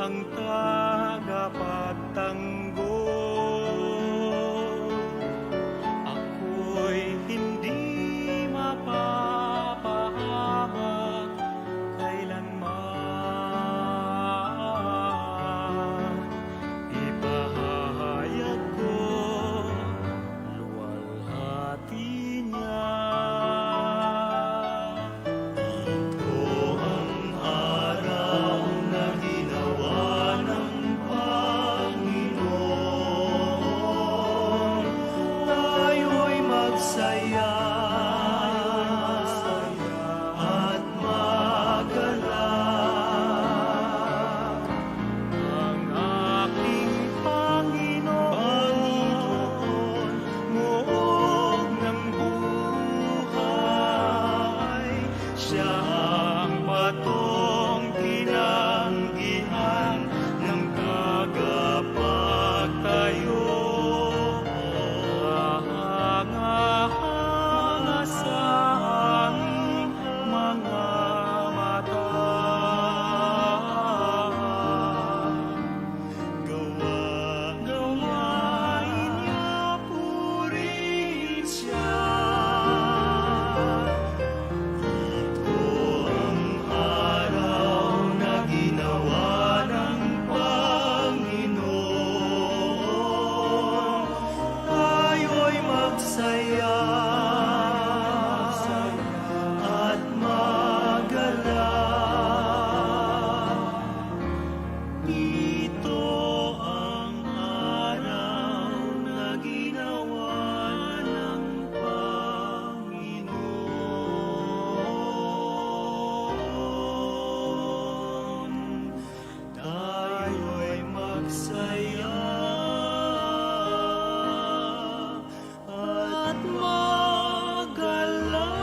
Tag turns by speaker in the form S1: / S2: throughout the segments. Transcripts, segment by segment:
S1: ang tagapagtanggol. Ako'y hindi mapapahamak kailanman. Ipahahayag ko luwalhati niya. Ito ang araw na ginawa ng Panginoon. Tayo'y magsaya at magalak. Ang aking Panginoon, muog ng buhay. Siya ang patong tinanggihan ng tagapagtayo. Hanga-hanga sa aming mga mata. Gawain niya, purihin siya. Ito ang araw na ginawa ng Panginoon. Tayo'y magsaya at magalak. Ito ang araw na ginawa ng Panginoon. Tayo'y magsaya at magalak.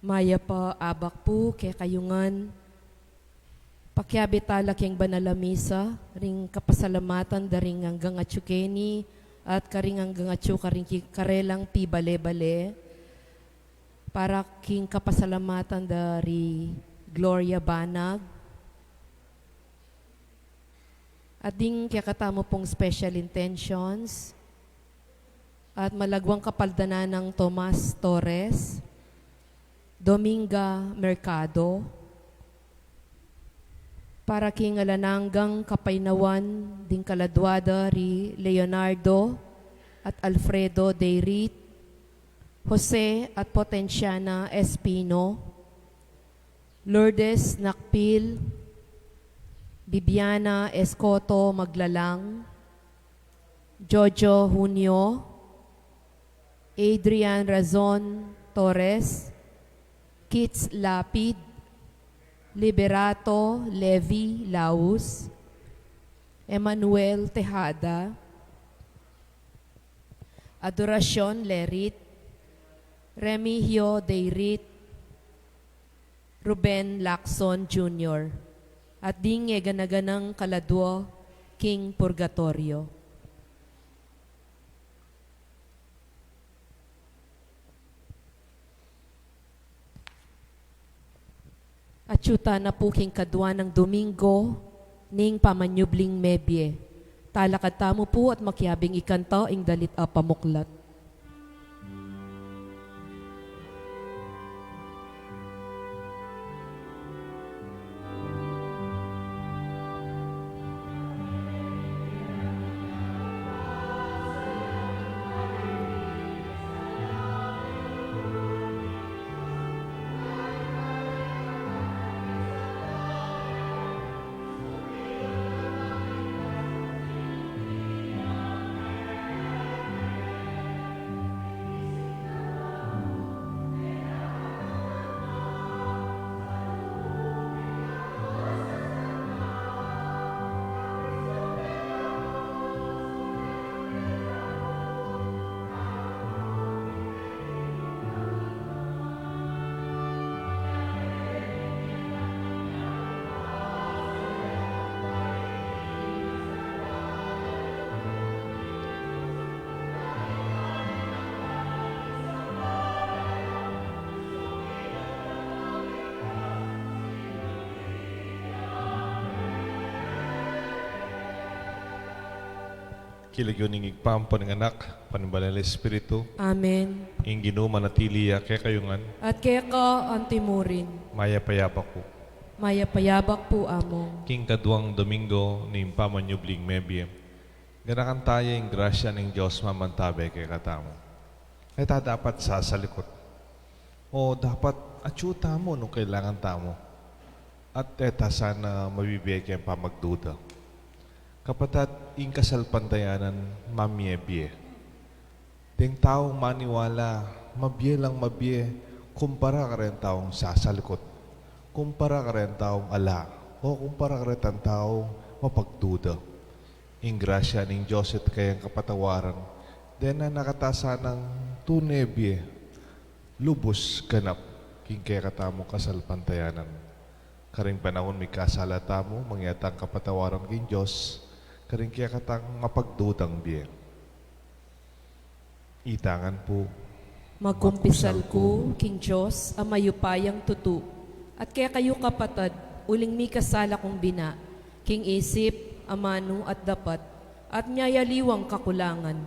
S2: Maya pa abak po kay kayungan. Pakyabita laking banalamisa, ring kapasalamatan daring hanggang atsukeni at karing hanggang atsu karing karelang pi bale-bale. Para king kapasalamatan dari Gloria Banag. At ding kaya katamo pong special intentions at malagwang kapaldanan ng Tomas Torres, Dominga Mercado, para king alananggang kapainawan ding kaladwada ri Leonardo at Alfredo Deirit, Jose at Potenciana Espino, Lourdes Nakpil, Bibiana Escoto Maglalang, Jojo Junio, Adrian Razon Torres, Kits Lapid, Liberato Levi Laus, Emmanuel Tejada, Adoracion Lerit, Remigio Deirit, Ruben Lacson Jr. At dinge ganaganang kaladwo, King Purgatorio. Atyuta na po king kadwa ng Domingo, ning pamanyubling mebye. Talakad tamo po at makiabing ikanta ing dalit a pamuklat.
S3: Kilagyon ning igpampo ng anak, panimbalal Espiritu,
S2: Amen.
S3: ing ginuma natiliya kaya kayungan,
S2: At kaya ka antimurin,
S3: maya-payapa ko.
S2: maya payabak po among.
S3: King kaduang Domingo, ni pamanyubling mebye, ganakan tayo ing grasya ng Diyos mamantabe kay katamo. Kaya ta dapat sasalikot. O dapat atyuta mo nung kailangan tamo. At eta sana mabibigay kayong pamagduda. Kapatat, ing kasalpantayanan, mamiebye. Ting taong maniwala, mabye lang mabye, kumpara ka rin taong sasalikot. Kumpara ka rin taong ala, o kumpara ka rin ang taong mapagduda. Ing grasya ng Diyos at kayang kapatawaran, den na nakatasa ng tunebye, lubos ganap, king kaya katamo kasalpantayanan. Karing panahon may kasalata mo, mangyatang kapatawaran king Diyos, karing kaya katang mapagdudang biye. Itangan po,
S2: Magkumpisal ko, King Diyos, ang mayupayang tutu. At kaya kayo kapatad, uling mi kasala kong bina, King isip, amano at dapat, at nyayaliwang kakulangan.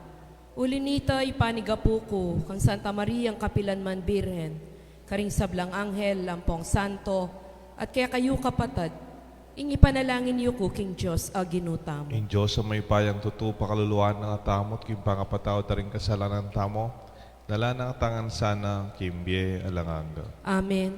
S2: Ulinita ipanigapo ko, kang Santa Maria ang Kapilanman Birhen, karing sablang anghel, lampong santo, at kaya kayo kapatad, ing ipanalangin niyo ko, King Diyos, aginutamo.
S3: in Diyos sa may payang tutu, pakaluluan ng atamot, kim pangapataw taring kasalanan tamo, dala ng tangan sana, kimbiye alanganga.
S2: Amen.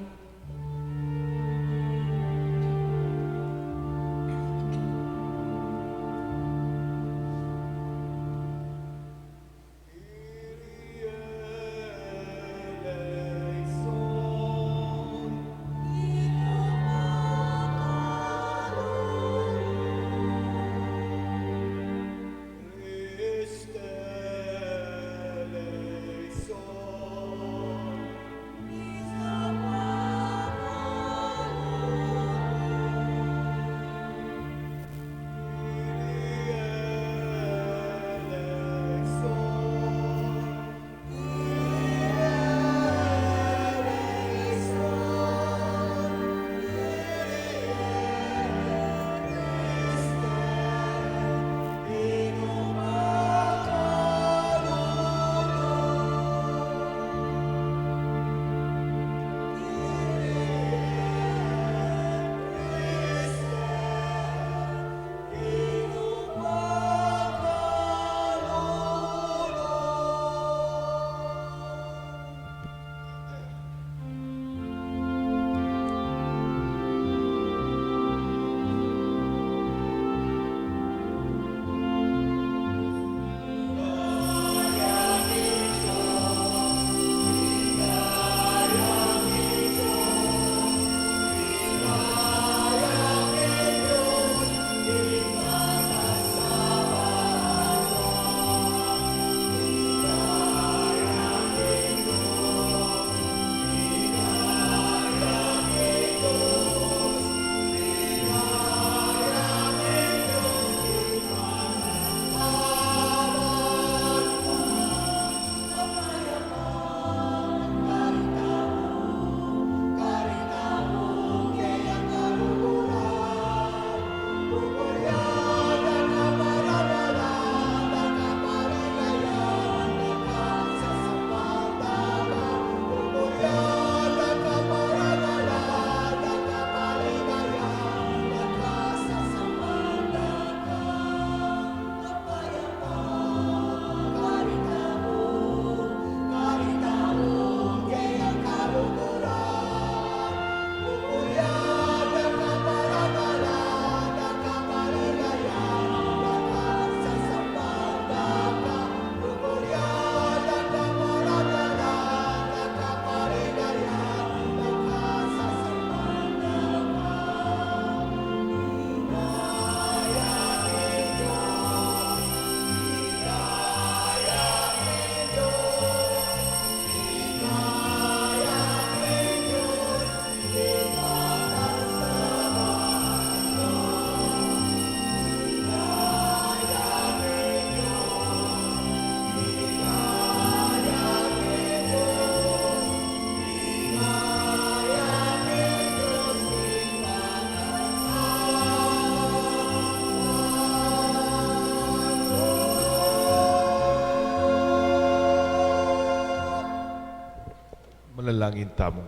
S3: Manalangin tamo.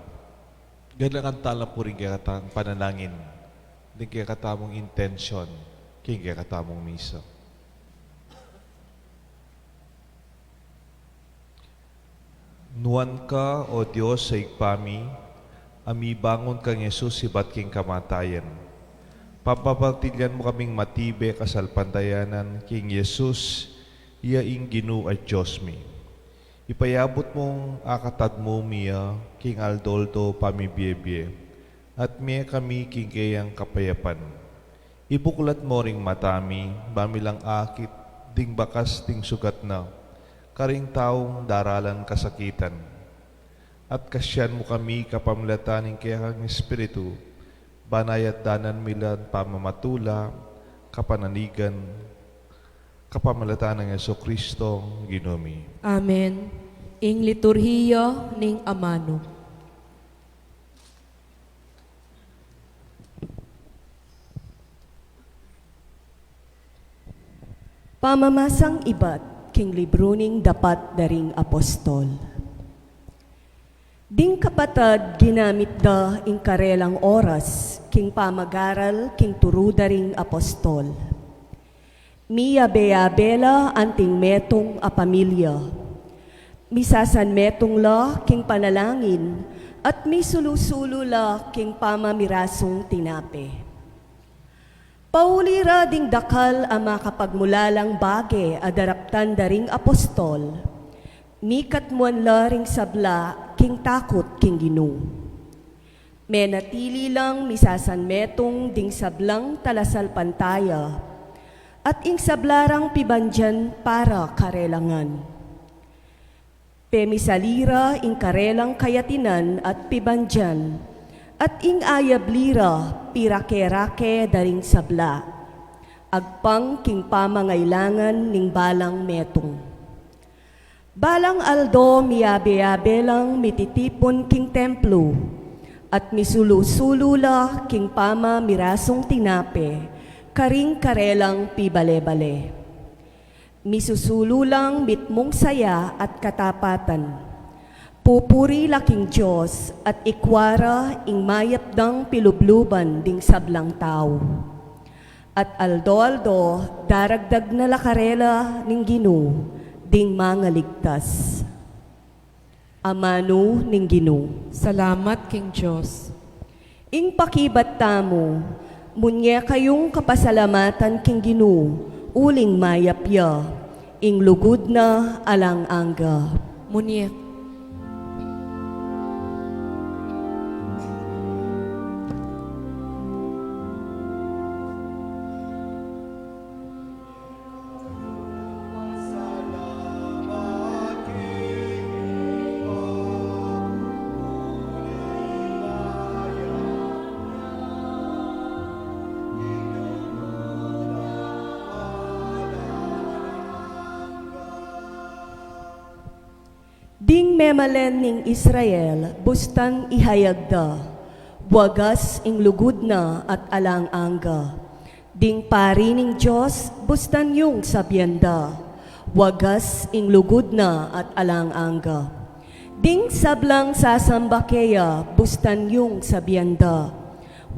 S3: Ganang ang tala po rin kaya katang panalangin. Din kaya katamong intention. Kaya katamong misa. Nuan ka, O Diyos, sa igpami, ami bangon kang Yesus sibat king kamatayan. Papapatilyan mo kaming matibe kasalpantayanan king Yesus, iya ing Ginu at Diyos mi. Ipayabot mong akatad mo miya king Aldoldo pamibiyebye, at miya kami king kayang kapayapan. Ibuklat mo ring matami, bamilang akit, ding bakas ding sugat na, karing taong daralan kasakitan. At kasyan mo kami kapamlataning kaya kang Espiritu, banayat danan milan pamamatula, kapananigan, kapamlatan ng Yeso Kristo, Ginumi.
S2: Amen. Ing liturhiya ning amano. Pamamasang ibat king libro ning dapat daring apostol. Ding kapatad ginamit da ing karelang oras king pamagaral king turu daring apostol. Mia bea bela anting metong a pamilya. Misasan metong la king panalangin at misulusulo la king pamamirasong tinape. Paulira ding dakal ang makapagmulalang bage adaraptan daring apostol, mikat muan la ring sabla king takot king Ginu. Menatili lang misasan metong ding sablang talasal pantaya, at ing sablarang pibandyan para karelangan. Pemisalira ing karelang kayatinan at pibandyan, at ing ayablira pirake-rake daring sabla, agpang king pamangailangan ning balang metong. Balang aldo miyabe-yabe lang mititipon king templo, at misulu-sulula king pama mirasong tinape, karing karelang pibale-bale. Misusululang mitmong saya at katapatan. Pupuri laking Diyos at ikwara ing mayapdang pilubluban ding sablang tao. At aldo-aldo daragdag na lakarela ning Ginu ding mga ligtas. Amano ning Ginu. Salamat king Diyos. Ing pakibat tamo, munye kayong kapasalamatan king Ginu, uling mayapya, ing lugod na alang angga. Munyek. Ding memalen ning Israel, bustan ihayagda, wagas ing lugod na at alang angga. Ding pari ning Diyos, bustan yung sabyenda, wagas ing lugod na at alang angga. Ding sablang sasambakeya, bustan yung sabyenda,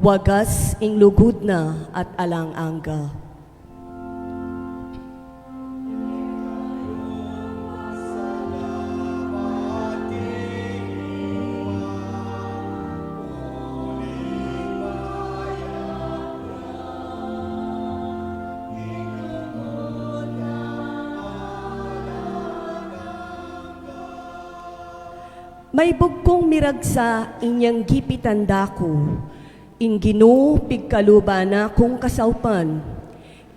S2: wagas ing lugod na at alang angga. May bugkong miragsa inyang gipitanda ko, ing Ginu pigkaluba na kong kasaupan,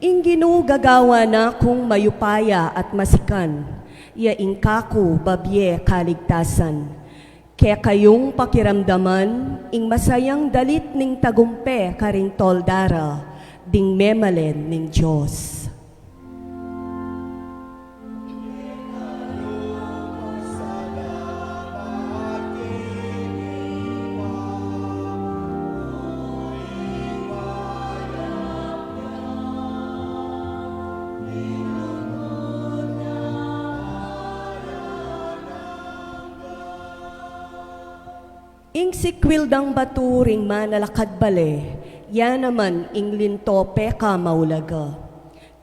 S2: ing Ginu gagawa na kong mayupaya at masikan, ya ing kako babye kaligtasan. Kaya kayong pakiramdaman, ing masayang dalit ning tagumpe karing toldara, ding memalen ning Diyos.
S4: Ing sikwildang baturing manalakad bale, yan naman ing lintope ka maulaga.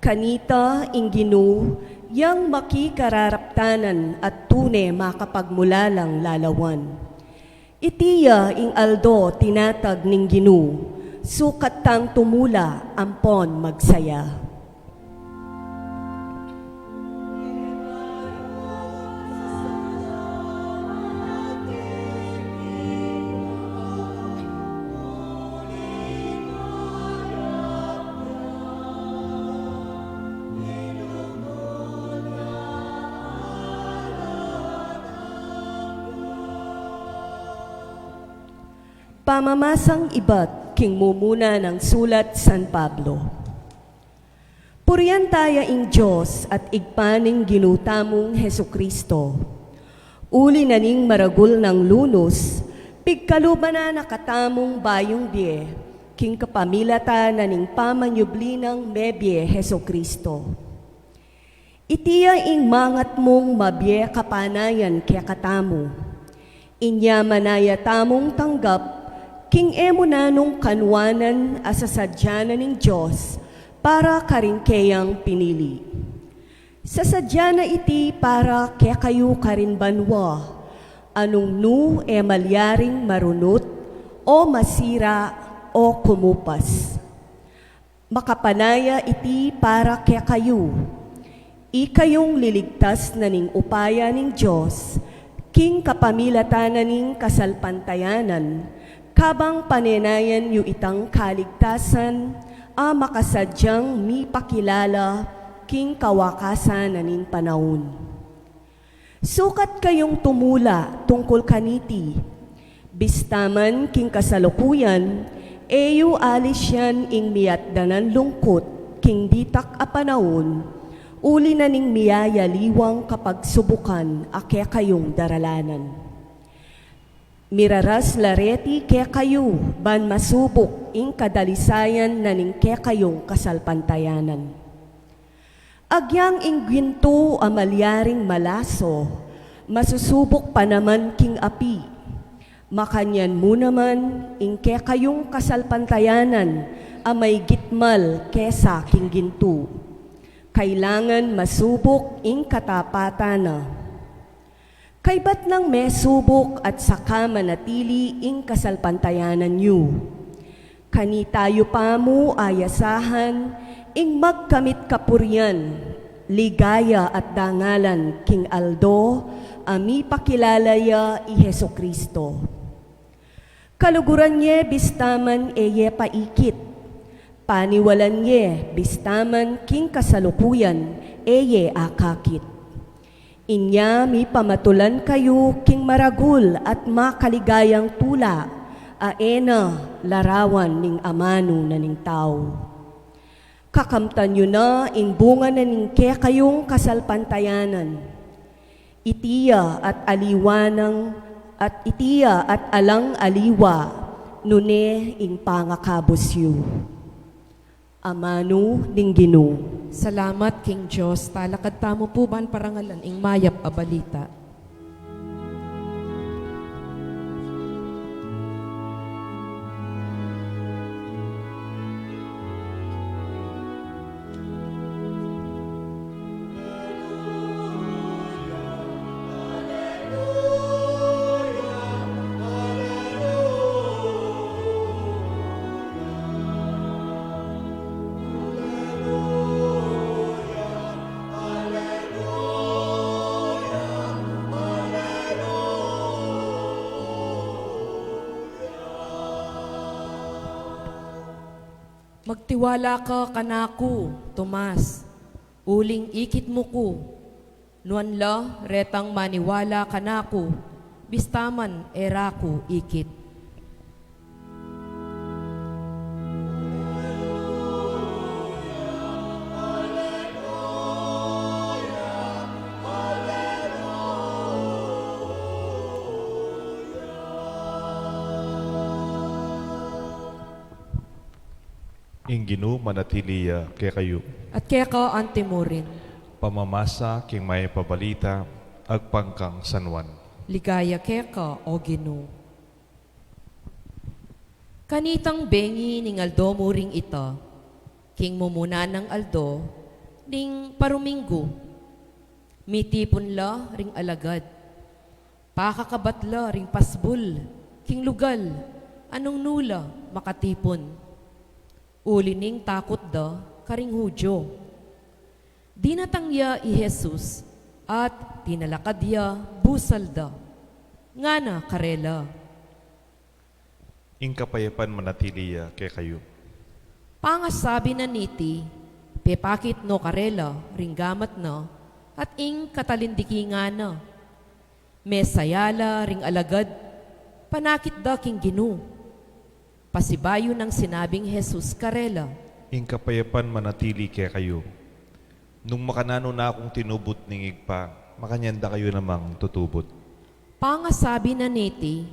S4: Kanita ing Ginu, yang makikararaptanan at tune makapagmulalang lalawan. Itiya ing aldo tinatag ning Ginu, sukat tang tumula ampon magsaya. Pamamasang iba't king mumuna ng sulat San Pablo. Puriyan taya ing Diyos at igpaning ginutamong Hesu Kristo. Uli na ning maragul ng lunos, pigkaluba na nakatamong bayong die, king kapamilata na ning pamanyubli ng mebye Hesu Kristo. Itiya ing mangat mong mabye kapanayan kaya katamo. Inya manaya tamong tanggap king emo na nung kanwanan asasadyanan ng Diyos para karingkeyang pinili. Sasadya na iti para kaya kayo karinbanwa, anong nu malyaring marunot o masira o kumupas. Makapanaya iti para kaya kayo, ikayong liligtas na ning upaya ng Diyos, king kapamilatanan ning kasalpantayanan, kabang panenayan yu itang kaligtasan, a makasadyang mipakilala, king kawakasan nanin panahon. Sukat kayong tumula tungkol kaniti, bistaman king kasalukuyan, eyu alis yan ing miyatdanan lungkot, king ditak a panahon, uli na ning miyayaliwang kapag subukan, ake kayong daralanan. Miraras lareti kaya kayo, ban masubok ing kadalisayan na ning kaya kayong kasalpantayanan. Agyang ing ginto amalyaring malaso, masusubok pa naman king api. Makanyan mo naman ing kaya kayong kasalpantayanan, amay gitmal kesa king ginto. Kailangan masubok ing katapatana. Kaybat ng may subok at saka manatili ing kasalpantayanan niyo. Kanitayo pa mo ayasahan, ing magkamit kapuryan, ligaya at dangalan king Aldo, ami pakilalaya i Hesu Kristo. Kaluguran niye bistaman eye paikit, paniwalan niye bistaman king kasalukuyan eye akakit. Inya mi pamatulan kayo king maragul at makaligayang tula, aena larawan ning amano na ning tao. Kakamtan nyo na ing bunga na ning kaya kayong kasalpantayanan. Itiya at aliwanang at itiya at alang aliwa, nune ing pangakabos yu. Amano ning Ginoo.
S2: Salamat King Diyos, talakad tamo po ban parangalan ing mayap a balita. Magtiwala ka kanaku, Tomas, uling ikit mo ko, nuan la retang maniwala kanaku, bistaman eraku ikit.
S3: Ing Ginoo manatiliya kay kayo.
S2: At kaya ka antemorin,
S3: Pamamasa king may pabalita, agpangkang sanwan.
S2: ligaya kaya ka o Ginoo. Kanitang bengi ning aldo mo ring ita, king mumuna ng aldo, ning paruminggo, mitipon la ring alagad, pakakabat la ring pasbul, king lugal, anong nula makatipon. Uli ning takot da, karing hudyo. Di natangya i Jesus, at tinalakad ya busal da. Nga na karela.
S3: Ing kapayapan manatiliya kay kayo.
S2: Pangasabi na niti, pepakit no karela, ringgamat na, at ing katalindiki nga na. Mesayala ring alagad, panakit da king ginu. Pasibayo ng sinabing Jesus karela.
S3: Ing kapayapan manatili kay kayo. Nung makanano na akong tinubot ning igpa, makanyanda kayo namang tutubot.
S2: Pangasabi na niti,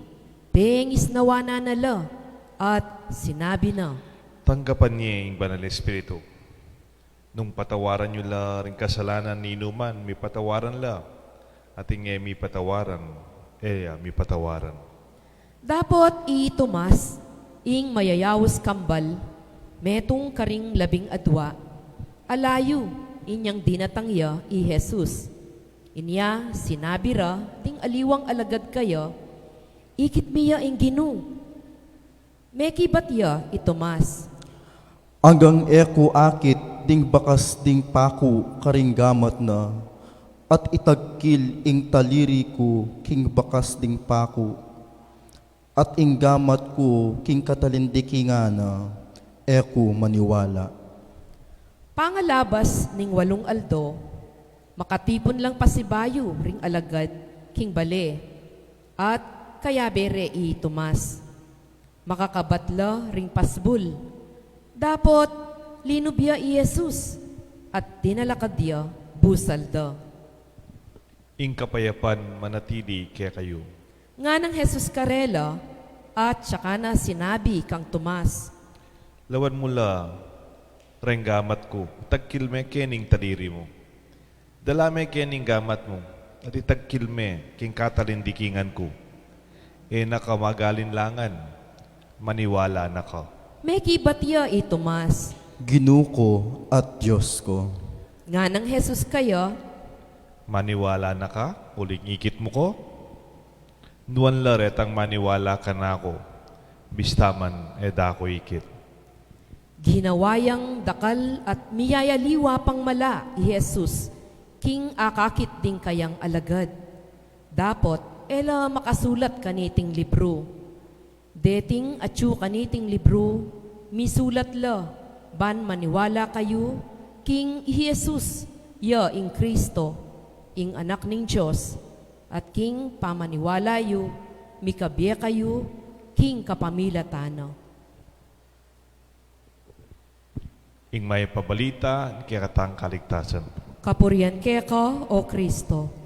S2: pengis nawa na nala, at sinabi na,
S3: Tanggapan niya ing banal na Espiritu. Nung patawaran nyo la ring kasalanan ni inuman, may patawaran la. At ingay may patawaran, may patawaran.
S2: Dapot itumas, ing mayayawos kambal, metong karing labing adwa, alayo, inyang dinatangya i Jesus. Inya sinabi ra, ting aliwang alagad kaya, ikit miya ing ginu. Meki batya itumas.
S5: Anggang eko akit ding bakas ding paku karing gamat na, at itagkil ing taliri ko king bakas ding paku, at ing gamat ko king katalindiki nga na, eko maniwala.
S2: Pangalabas ning walong aldo, makatipon lang pasibayo ring alagad king bale, at kaya bere itumas. Makakabatla ring pasbul, dapot linubya i Jesus, at dinalakadya busal da.
S3: Ing kapayapan manatili kay kayo.
S2: Nga ng Jesus karela, at saka na sinabi kang Tomas,
S3: Lawan mo la, renggamat ko, tagkilme kening taliri mo. Dalame kening gamat mo, at itagkilme king katalindikingan ko. Nakamagalin langan, maniwala na ka.
S2: Meki batya i Tomas.
S5: Ginu ko at Diyos ko.
S2: Nga ng Jesus kaya,
S3: Maniwala na ka, uling ikit mo ko. Nuan laret ang maniwala ka na ako, bistaman dako ikit.
S2: ginawayang dakal at miyayaliwa pang mala i Jesus, king akakit ding kayang alagad. Dapot, ela makasulat kaniting libro. Deting atyu kaniting libro, misulat la, ban maniwala kayo, king Jesus, ya ing Kristo, ing anak ning Diyos, at king pamaniwala yu, mikabye kayo, king kapamilatano.
S3: Ing may pabalita, kaya katang kaligtasan.
S2: Kapurian keka, O Kristo.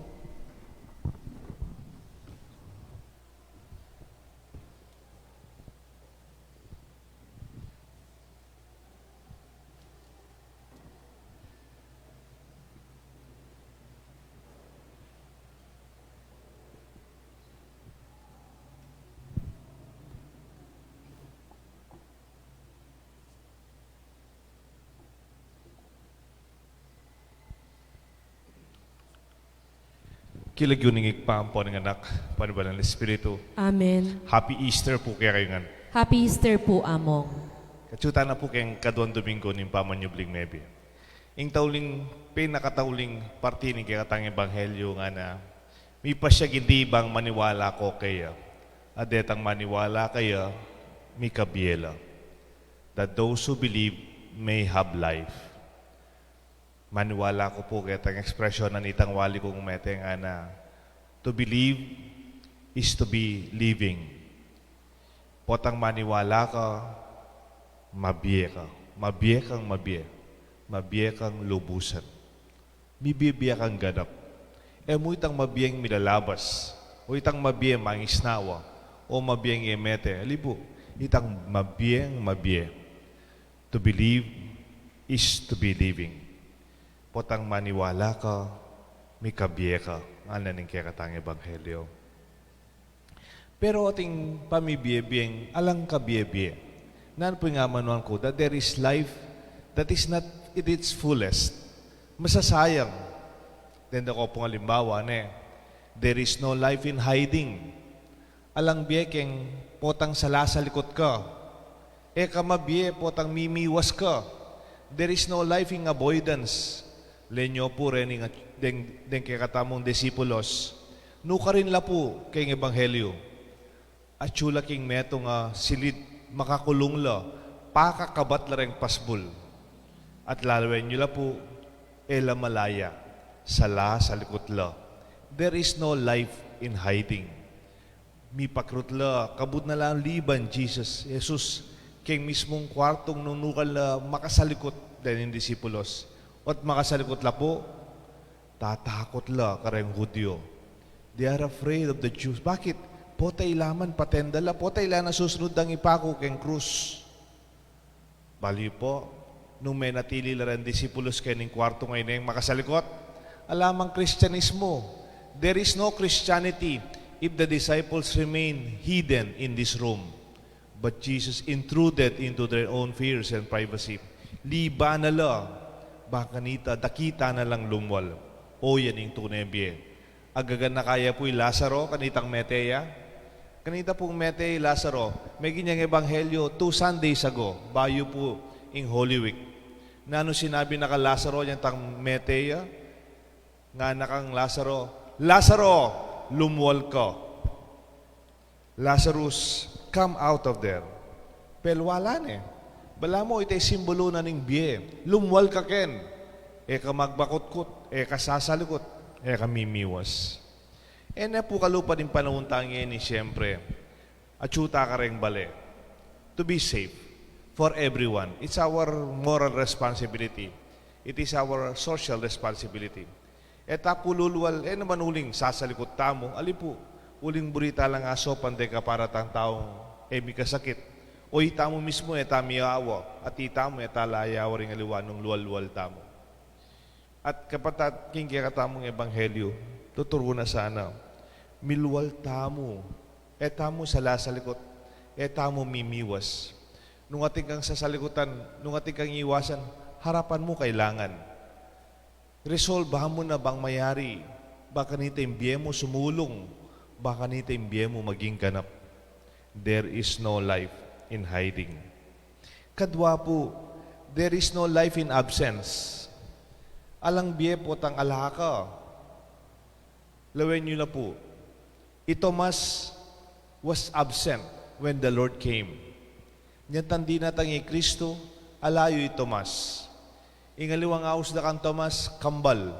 S3: Kilagyo ning igpampo ng anak, panibal ng Espiritu.
S2: Amen.
S3: Happy Easter po kaya kayo nga.
S2: Happy Easter po, Among.
S3: Kachuta na po kayong kaduan Domingo ng Pamanyubling Maybe. Ing tauling, pinakatauling parti ni kaya katang Ebanghelyo nga na may pasya hindi bang maniwala ko kaya. Adetang maniwala kaya, may kabiela. That those who believe may have life. Maniwala ko po kaya tang ekspresyon na nitang wali kong meteng na to believe is to be living. Potang maniwala ka, mabiye ka. Mabiye kang mabiye. Mabiye kang lubusan. Bibibiya kang ganap. Mo itang mabiyeng milalabas. O itang mabiyeng mangisnawa. O mabiyeng emete. Alibo, itang mabiyeng mabiye. To believe is to be living. Potang maniwala ka, may kabiye ka. Ano ning kaya katang Ebanghelyo. Pero ating pamibiyebiyeng alang kabiyebye. Nan po nga manuan ko that there is life that is not at its fullest. Masasayang. Then ako pong halimbawa there is no life in hiding. Alang biyekeng potang sala sa likod ka. Kamabiye potang mimiwas ka. There is no life in avoidance. Lenyo po rin den kay katamong disipulos. Nuka rin la po kay ebanghelyo. At chula king meto nga silid makakulong la. Pakakabat la rin pasbul. At lalawen nyo la po ela malaya. Sala sa likod la. There is no life in hiding. Mipakrutla, kabut na lang liban, Jesus, kay mismong kwartong nunukal na makasalikot din yung disipulos. At makasalikot la po, tatakot la kareng Hudyo. They are afraid of the Jews. Bakit? Potay laman patendala, potay la nasusunod ang ipako keng krus. Bali po, nung may natili la rin disipulos kay ning kwarto ngayon yung makasalikot, alamang Kristyanismo. There is no Christianity if the disciples remain hidden in this room. But Jesus intruded into their own fears and privacy. Liba na la, baka nita, dakita na lang lumwal. O yan yung tunebye. Agagan na kaya po'y Lazaro, kanitang Meteya. Kanita pong Meteya, Lazaro, may ganyang ebanghelyo 2 Sundays ago, bayo po in Holy Week. Nano sinabi na ka Lazaro, yan tang Meteya, nga nakang Lazaro, Lazaro, lumwal ka. Lazarus, come out of there. Pero wala na Bala mo, ito'y simbolo na ning biye. Lumwal ka ken. Ka magbakutkot, ka sasalikot, ka mimiwas. Na po kalupa din panahon tangin ni siyempre. Atsuta ka rin bale. To be safe for everyone. It's our moral responsibility. It is our social responsibility. Pululwal, naman uling sasalikot tamo, alipo, uling burita lang aso, pande ka para tang taong may kasakit. O itamo mismo, tamiyawa, at itamo, talayawa rin aliwanong luwal-luwal tamo. At kapatat, kingkaya katamong ebanghelyo, tuturo na sana, milwal tamo, tamo sala sa likot, tamo mimiwas. Nung ating kang sasalikutan, nung ating kang iwasan, harapan mo kailangan. Resolbahan mo na bang mayari? Baka nita imbiye mo sumulong. Baka nita imbiye mo maging ganap. There is no life in hiding. Kadwa po, there is no life in absence. Alang biye po tang alaka. Lawen nyo na po. Thomas was absent when the Lord came. Nyan tandi na tangi Kristo, alayo Thomas. Ingaliwang aus da kang Tomas, kambal,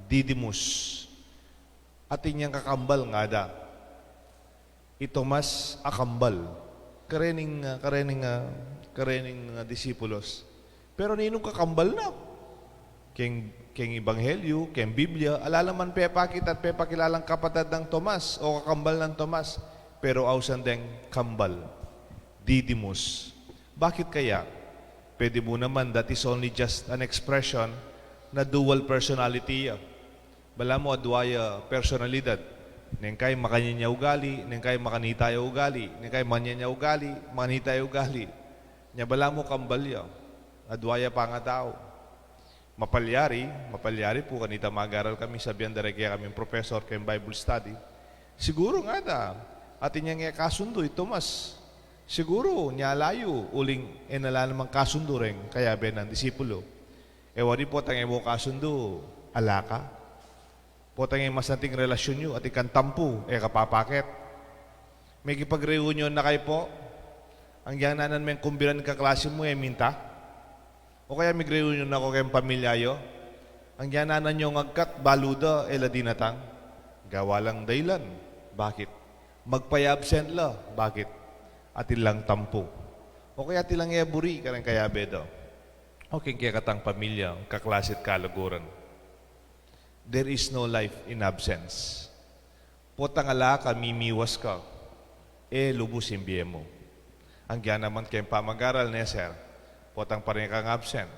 S3: Didymus. At inyang kakambal nga da. Tomas, akambal. Karening disipulos. Pero ninong kakambal na. Keng Ebanghelyo, keng Biblia, alalaman pepakit at pepakilalang kapatid ng Tomas o kakambal ng Tomas. Pero ausan deng kambal, Didymus. Bakit kaya? Pwede mo naman, that is only just an expression na dual personality. Bala mo, duaya personalidad. Nengkay makanya ugali, nengkay makanita ugali, nengkay manya ugali, manita ugali. Nya bala mo kambalya, adwaya pa nga tao. Mapalyari po, kanita mag-aral kami, sabihan daragya kami professor kay Bible study. Siguro nga da, atin niya nga kasundo, Tomas. Siguro, niya layo, uling enala namang kasundo rin, kaya ben ang disipulo. Wari po tangay mo kasundo, alaka. Po tangay mas nating relasyon nyo, at ikan tampu, kapapakit. May kipag-reunion na kayo po, ang yananan may kumbiran ka klase mo, minta. O kaya may reunion na ako kayong pamilyayo, ang yananan nyo ngagkat, baluda, ladinatang. Gawa lang daylan. Bakit? Magpay-absent la. Bakit? At ilang tampo. O kaya tilang buri, karang kaya bedo. O kaya katang pamilya, kaklasit kalaguran. There is no life in absence. Potang alaka, mimiwas ka. Lubos imbiye mo. Ang gyan naman kayong pamag-aral, sir. Potang pa rin kang absent.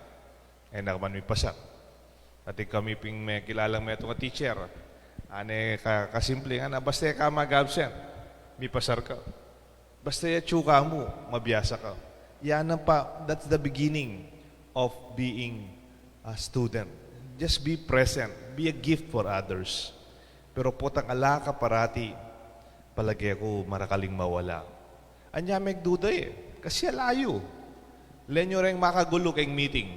S3: Nakaman may pasak. At kami ping may kilalang may itong teacher. Kasimple, basta ka mag-absent. may pasar ka. Basta yatsuka mo, mabiyasa ka. Yan ang that's the beginning of being a student. Just be present. Be a gift for others. Pero potang ala ka parati, palagi ako marakaling mawala. Anya megduda kasi alayo. Lenyo rin makagulo kayong meeting.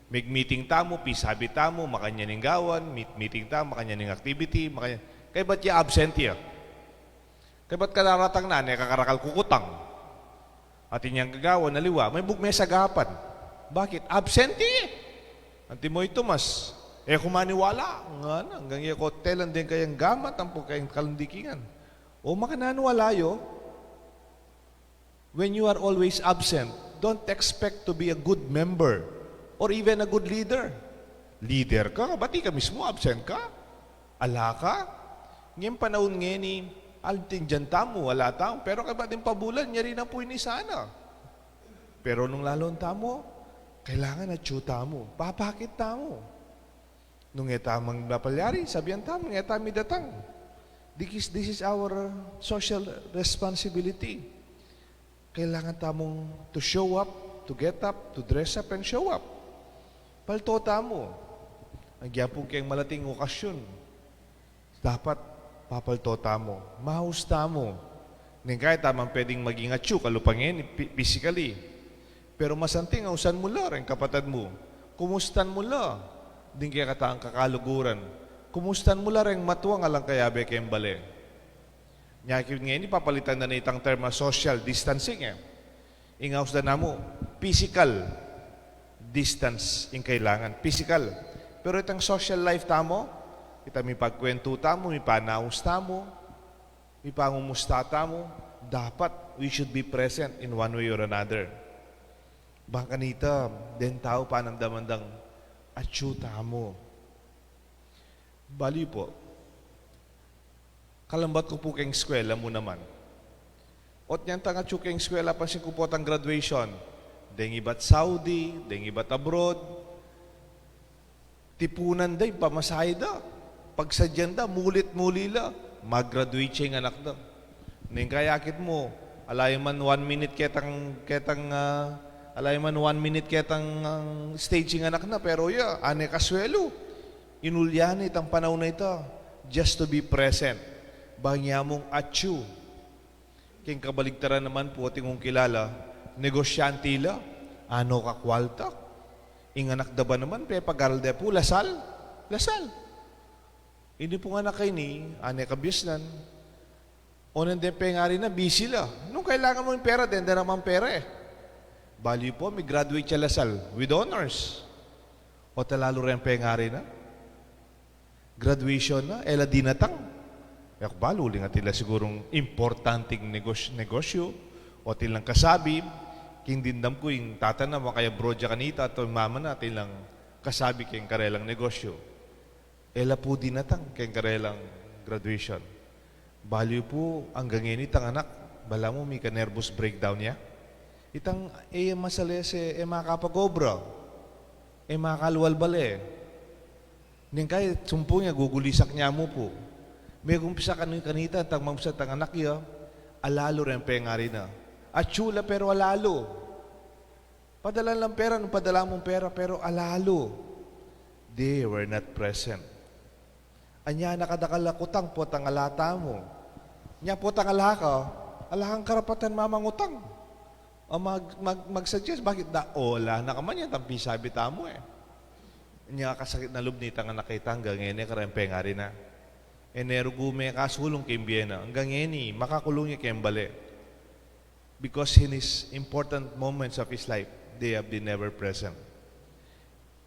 S3: Meeting tamo, pisabi tamo, makanyaning gawan, meeting tamo, makanyaning activity, kaya ba't ya absent ya? Kaya ba't kadaratang na, kakarakal kukutang? At inyang gagawa, naliwa, may sagapan. Bakit? Absentee. Anti mo ito mas. Kumaniwala. Nga na, hanggang yung hotelan din kayang gamat, ang po kayang kalandikingan. O makananwalayo, when you are always absent, don't expect to be a good member or even a good leader. Leader ka, bati ka mismo, absent ka. Ala ka. Ngayon panahon ngayon ni alting dyan tamo, wala tamo. Pero kaya din pabulan, niya rin ang puwini sana. Pero nung lalong tamo, kailangan na tsuta mo. Papakit tamo. Nung etamang napalyari, sabihan tamo, etami datang. This is our social responsibility. Kailangan tamong to show up, to get up, to dress up and show up. Palto tamo. Ang gyapong kayong malating okasyon. Dapat papalto tamo, mahus tamo. Ning kahit tamang pwedeng maging atsu, kalupangin, physically. Pero masanting, usan mo la rin kapatid mo. Kumustan mo la. Din kaya kataang kakaluguran. Kumustan mo la rin matuwang alang kayabe kayong bale. Nyakit ngayon, papalitan na na itang term social distancing. Ingaws na namo, physical distance yung kailangan. Physical. Pero itang social life tamo, kita may pagkwento tamo, may panaus tamo, may pangumusta tamo, dapat we should be present in one way or another. Baka kanita, den tao panandamandang atsu tamo. Bali po, kalambat ko po kayong eskwela mo naman. Ot niyan tang atsu kayong eskwela, pansin ko po tang graduation. Deng ibat Saudi, deng ibat abroad. Tipunan day, pamasahe da. Pagsadyan da, mulit-muli la, mag-graduate siya yung anak da. Ning kayakit mo, alayaman 1 minute alayaman 1 minute staging anak na, pero ane kaswelo. Inulyanit ang panahon na ito, just to be present. Bagya mong atsu. King kabaligtaran naman po, tingong kilala, negosyante la, ano kakwaltak. Inganak da ba naman, pag-aral da po, lasal. Hindi po nga na kayo ni, ane kabisnan. O nandang pengari na, busy la. Nung kailangan mo yung pera, denda naman pera Bali po, may graduate siya lasal with honors. O talalo rin pengari na. Graduation na, ela di natang. Yak balo, nga tila sigurong importanteng negosyo. O tilang kasabi, kindindam ko yung tata na, kaya brodya kanita, at mama na, tilang kasabi kayong karelang negosyo. Ela po dinatang kayong karelang graduation. Baliw po, hanggang ngayon itang anak, bala mo may ka-nervous breakdown niya. Itang, masalese, makapag-obra, makakalwal-bale. Ning kahit sumpo niya, gugulisak niya mo po. May kumpisa kanita, tang mamsa tang anak niya, alalo rin pengari na. At chula pero alalo. Padala lang pera, nung padala mong pera, pero alalo. They were not present. Anya nakadakalakutang po tang alata mo. Nya po tang alaka, alahang karapatan mamangutang. O mag-suggest, bakit da? Ola, nakaman yan, tampi sabi tamo Nya kasakit na loob ni tang nakitang, hanggang ngayon karempeng hari na. Enero gume kasulong kay Biena, hanggang ngayon makakulong niya kay Mbale. Because in his important moments of his life, they have been never present.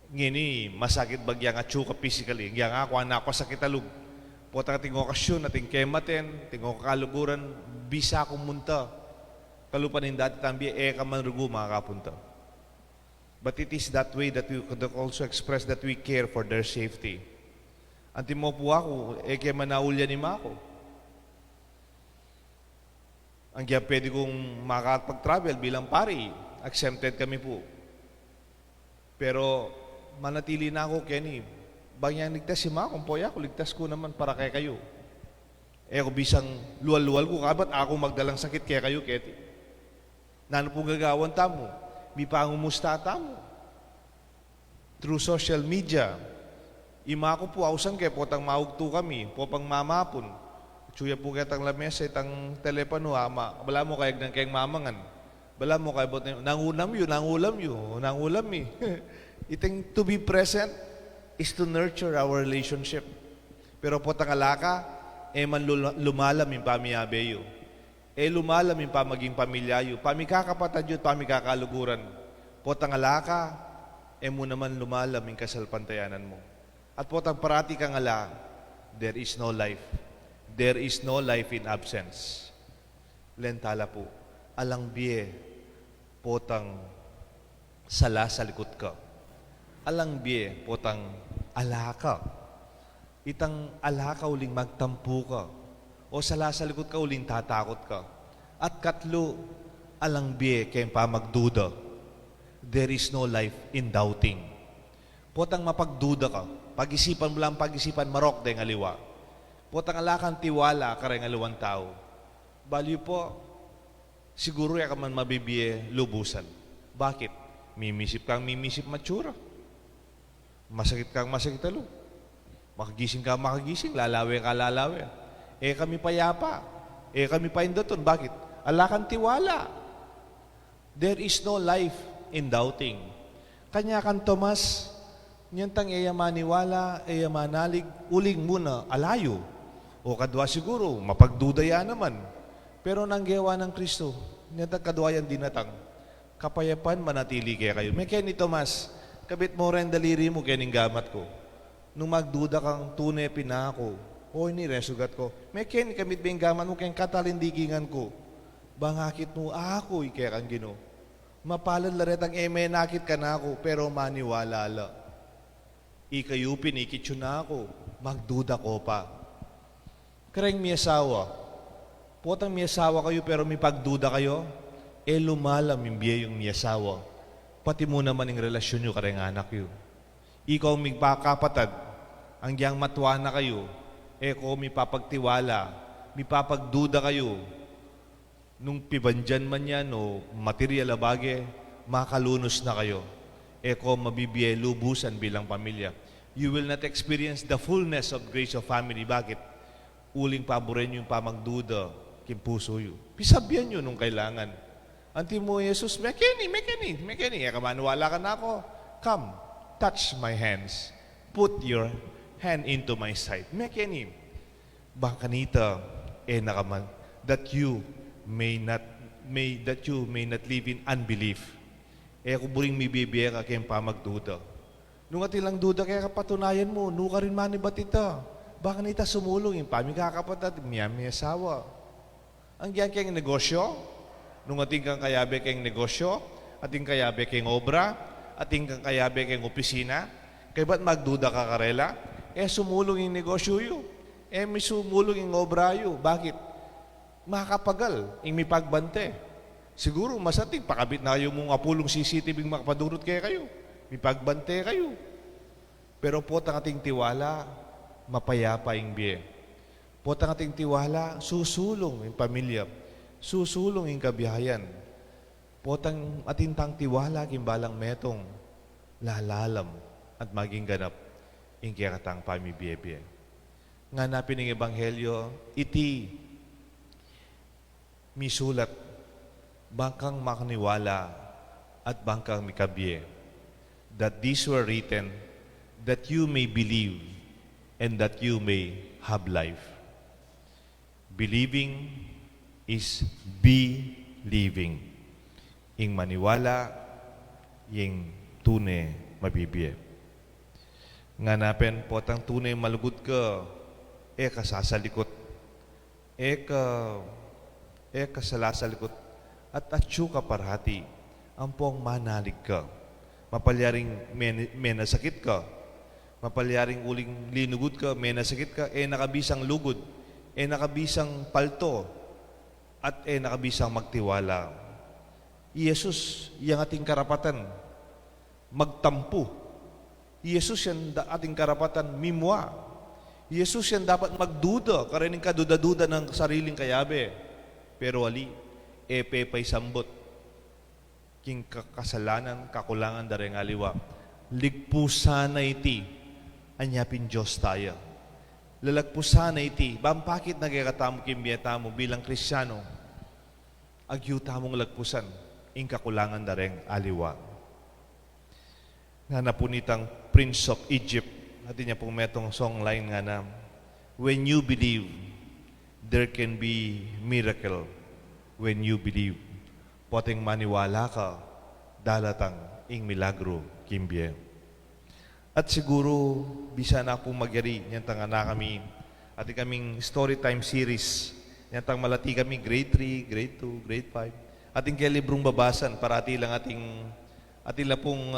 S3: Ngini, masakit bagyang atsuka physically. Ngayang ako, anak ko sakit alug. Potang ating okasyon, ating kematen, ating kaluguran, bisa akong munta. Kalupanin dati tambi, kamanrugo makakapunta. But it is that way that we could also express that we care for their safety. Anti mo po ako, kaya manaulya ni Mako. Ang kaya pwede kong makapag-travel bilang pari, exempted kami po. Pero, manatili na ako, Kenny. Bagyang ligtas si Makong po, ako ligtas ko naman para kay kayo. ako bisang luwal-luwal ko, kabat ako magdalang sakit kaya kayo, keti. Nano po gagawan tamo, mi pangumusta tamo. Through social media, ima ko po ausan kaya potang maugto kami, popang mamapon. Tsuya po kitang lamesa, itang telepono, ama, bala mo kayag ng kayang mamangan. Bala mo kayag, nangulam yun. Iting to be present is to nurture our relationship. Pero potang alaka, man lumalam yung pamiyabeyo. Lumalam yung pamaging pamilyayo. Pamikakapatad yun, pamikakaluguran. Potang alaka, mo naman lumalam yung kasalpantayanan mo. At potang parati kang ala, there is no life. There is no life in absence. Lentala po, alang biye, potang sala sa likod ka. Alang biye, potang alaka. Itang alaka uling magtampu ka. O sala sa likod ka uling tatakot ka. At katlo, alang biye, kayong pamagduda. There is no life in doubting. Potang mapagduda ka. Pag-isipan mo lang, pag-isipan marok dahil aliwa. Potang alakan tiwala ka rin aliwang tao. Baliw po, siguro ya ka man mabibiye lubusan. Bakit? Mimisip kang mimisip matsura. Masakit kang masakit alo. Makagising ka makagising, lalawe ka lalawe. Kami payapa. Kami paindaton. Bakit? Alakan tiwala. There is no life in doubting. Kanya kan Tomas, niyantang maniwala, manalig, uling muna, alayo. O kadwa siguro, mapagdudaya naman. Pero nanggewa ng Kristo, niyantang kadwayan dinatang, kapayapan manatili kaya kayo. May kaya ni Tomas, kabit mo rin daliri mo kaya ning gamat ko. Nung magduda kang tunay pinako, o ini resugat ko, may kaya ni kabit ba yung gamat mo kaya katalindigingan ko. Bangakit mo ako, kaya kang gino. Mapalad laretang nakit ka na ako, pero maniwala la. Ikayupin, ikitso na ako, magduda ko pa. Kareng may asawa, potang may asawa kayo pero may pagduda kayo, lumalam yung biya yung may asawa. Pati mo naman yung relasyon nyo kareng anak yun. Ikaw may pakapatad, ang giyang matuwa na kayo, ko may papagtiwala, may papagduda kayo, nung pibandyan man yan o material abage, makalunos na kayo. Ko mabibiye lubusan bilang pamilya. You will not experience the fullness of grace of family. Bakit? Uling paboren yung pamagduda, kimpuso yun. Pisabyan yun nung kailangan. Anti mo, Jesus, mekeni. Kamanuwala ka na ako. Come, touch my hands. Put your hand into my side. Mekeni. Bangkanita, nakaman, that you may not live in unbelief. Kung buring may bibiya ka kayong pamagduda. Nung atilang duda kaya kapatunayan mo, nuka rin manibat ita. Baka nita sumulong yung pamikakapatid, may asawa. Ang giyan kayong negosyo, nung ating kang kayabe kayong negosyo, ating kayabe kayong obra, ating kang kayabe kayong opisina, kaya ba't magduda ka karela? Sumulong yung negosyo yun. May sumulong yung obra yun. Bakit? Makapagal, yung may pagbante. Siguro masating, pakabit na kayo mong apulong CCTV makapadurot kayo. May pagbante kayo. Pero po ang ating tiwala, mapayapa yung biye. Po ang ating tiwala, susulong yung pamilya. Susulong yung kabiyayan. Po ang ating tang tiwala, kimbalang metong lalalam at maging ganap yung kiyakatang pamibiye-biye. Nga napin ng Ebanghelyo, iti misulat bangkang makaniwala at bangkang mikabiye, that these were written that you may believe and that you may have life. Believing is believing. Ing maniwala, ing tune mabibiye. Nga napen po tang tunay malugod ka, kasasalikot, kasalasalikot, at atsu ka parhati, ang pong manalig ka. Mapalyaring may nasakit ka, mapalyaring uling linugod ka, may nasakit ka, nakabisang lugod, nakabisang palto, at nakabisang magtiwala. Jesus, yung ating karapatan, magtampo. Jesus, yung ating karapatan, mimwa. Jesus yan dapat magduda, karining kaduda-duda ng sariling kayabe. Pero ali, pay sambot. King kasalanan, kakulangan dareng aliwa. Ligpusan na iti, anyapin Diyos tayo. Lalagpusan na iti, bampakit nagkakatamo kimbiyata mo bilang Kristyano, agyuta mong lagpusan, ing kakulangan dareng aliwa. Nga napunitang Prince of Egypt, natin niya pong metong songline nga na, when you believe, there can be miracle. When you believe, poteng maniwala ka, dalatang ing milagro kimbye. At siguro, bisa na pong magyari, yan tanga na kami, ati kaming story time series, yan tang malati kami, grade 3, grade 2, grade 5, ating kaya librong babasan, para ati lang ating lang pong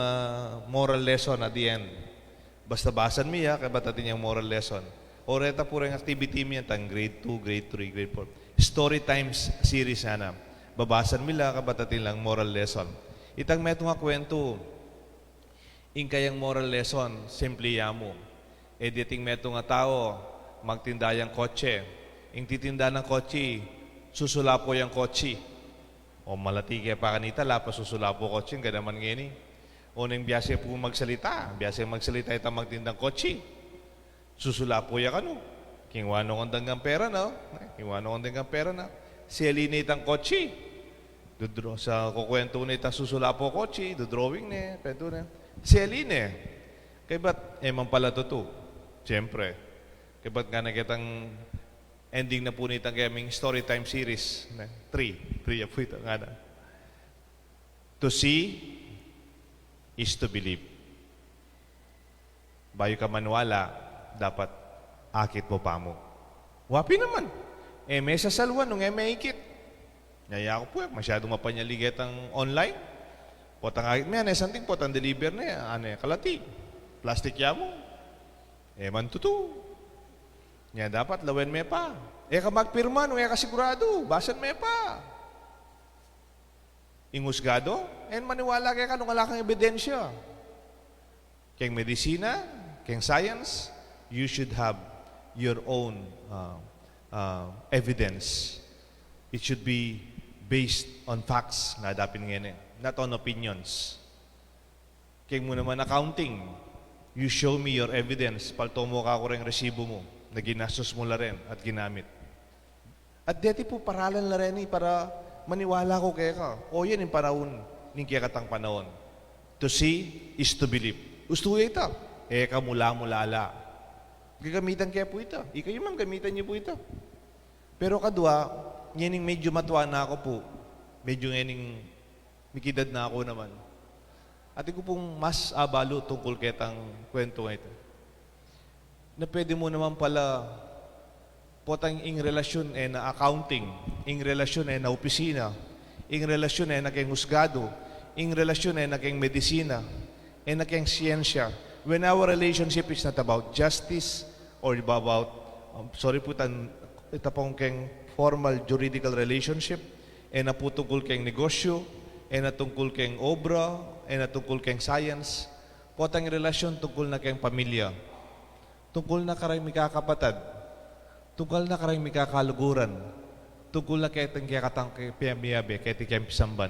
S3: moral lesson at the end. Basta basan mo ya, kaya ba't atin yung moral lesson? O reta po rin activity mo yan, tang grade 2, grade 3, grade 4. Story times series na. Babasan mo lang, kaya ba't atin lang moral lesson? Itang meto nga kwento, ing kayang moral lesson, simple yamo. Editing meto nga tao, magtindayang kotse. Ing titinda ng kotse, susulapo yung kotse. O malati kaya pa kanita, lapa susulapo kotse, nga naman ngini. O nang biyasa po magsalita itang magtindang kotse. Susulapo ya kano. Kingwano kong danggang pera na. Siyaline itang kotse. Dudro sa kukwento na itang susulapo kotse, dudrawing na, pento na. Siyaline. Kaya ba't eman pala to? Siyempre. Kaya ba't nga nakitang ending na po nitang gaming story time series. 3 po ito nga na. To see is to believe. Bayo ka manwala, dapat akit mo pa mo. Wapi naman. May sasalwan nung may ikit. Naya ako po, masyadong mapanyaliget ang online. Potang akit mo yan, santing potang deliver na yan. Kalati. Plastic ya mo. Mantutu. Nga dapat lawen me pa. Ka magpirma nung kasigurado. Basan me pa. Ingusgado, maniwala kaya ka nung wala kang ebidensya. Kayang medisina, kayang science, you should have your own evidence. It should be based on facts na dapat ngayon, not on opinions. Kayang mo naman accounting, you show me your evidence, palto mo ka ko rin resibo mo, na ginastos mo la rin at ginamit. At deti po paralan la rin para maniwala ko kaya ka. O yan yung panahon, ning kaya katang panahon. To see is to believe. Gusto ito. Ka mula-mulala. Gagamitan kaya po ito. Ikayo man, gamitan niyo po ito. Pero kadwa, yan yung medyo matuwa na ako po. Medyo yan yung mikidad na ako naman. At ko pong mas abalo tungkol ketang kwento nga ito. Na pwede mo naman pala potang ing relasyon na accounting, ing relasyon na opisina, ing relasyon na kayong husgado, ing relasyon na kayong medisina, na kayong siyensya. When our relationship is not about justice or about, ito pong kayong formal juridical relationship, naputungkol kayong negosyo, natungkol kayong obra, natungkol kayong science, potang relasyon tungkol na kayong pamilya, tungkol na karang mikakapatad, tungkol na karang mikakaluguran, tungkol na kaya katang piyamiyabe, kaya tikayang pisamban,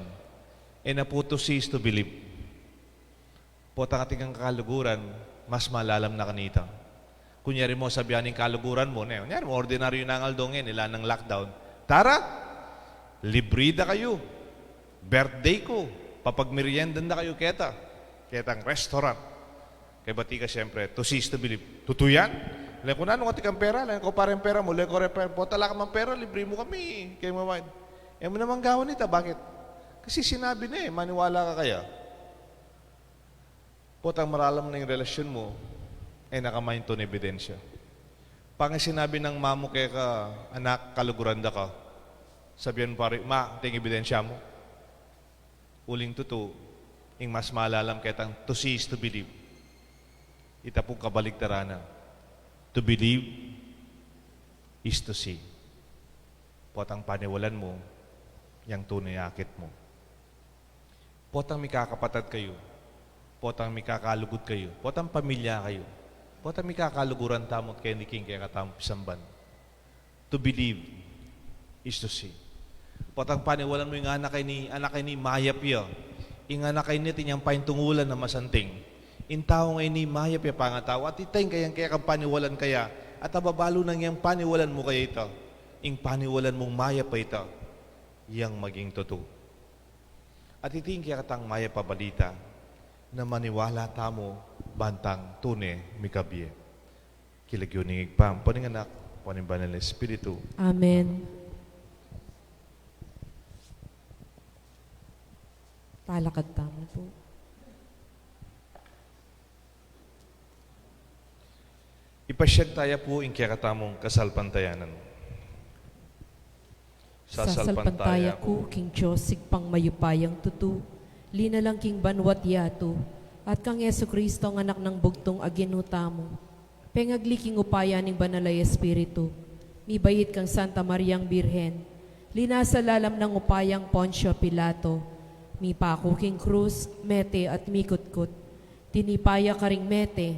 S3: naputo cease to believe. Potang ating kakaluguran, mas malalam na kanita. Kunyari mo, sabihan ng kaluguran mo, kunyari mo, ordinaryo na ang aldongin, nila ng lockdown. Tara, librida kayo. Birthday ko, papagmeriendan na kayo ketang restaurant. Kaya bati ka siyempre, to cease to believe. Tutuyan? Lain ko na, nung ating pera, lain ko parang pera mo, lain ko repair, po tala ka mang pera, libre mo kami. Kaya mamad. Mo naman gawin nito, bakit? Kasi sinabi na maniwala ka kaya. Potang maralam na yung relasyon mo, nakamain to na ebidensya. Pang sinabi ng mamo kaya ka, anak, kaluguranda ka, sabihan pare, ting ebidensya mo. Uling tuto, ing mas malalam ketang to see is to believe. Ita pong kabaligtaran na. To believe is to see. Potang paniwalan mo, yang tunay akit mo. Potang mikakapatad kayo. Potang mikakalugot kayo. Potang pamilya kayo. Pota mi kakaluguran tamot kay ni king kaya katamot pisamban. To believe is to see. Potang paniwalan mo yung anak kay ni mayap ya. Yung anak kay ni tinyang paintungulan na masanting. In tao ngay ni mayap ya pangataw. At itay kayang kaya kang paniwalan kaya. At ababalo nang yung paniwalan mo kaya ito. Yung paniwalan mong mayap pa ito. Yang maging totoo. At iting kaya katang mayap pa balita na maniwala tamo bantang tune mikabye. Kilagyo ni Igpam. Paninganak, panimban ng Espiritu.
S2: Amen. Palakad tamo po.
S3: Ipasyag tayo po yung kakatamong kasalpantayanan.
S2: Sasalpantaya ko, King Diyos, sigpang mayupayang tutu, linalang King Banwat Yato, at kang Yesu Kristo ang anak ng bugtong aginuta mo. Pengagli King upaya ning Banalay Espiritu, mibayit kang Santa Mariang Birhen, linasalalam ng upayang Poncio Pilato, mipako King Cruz, mete at mikutkut, tinipaya ka ring mete,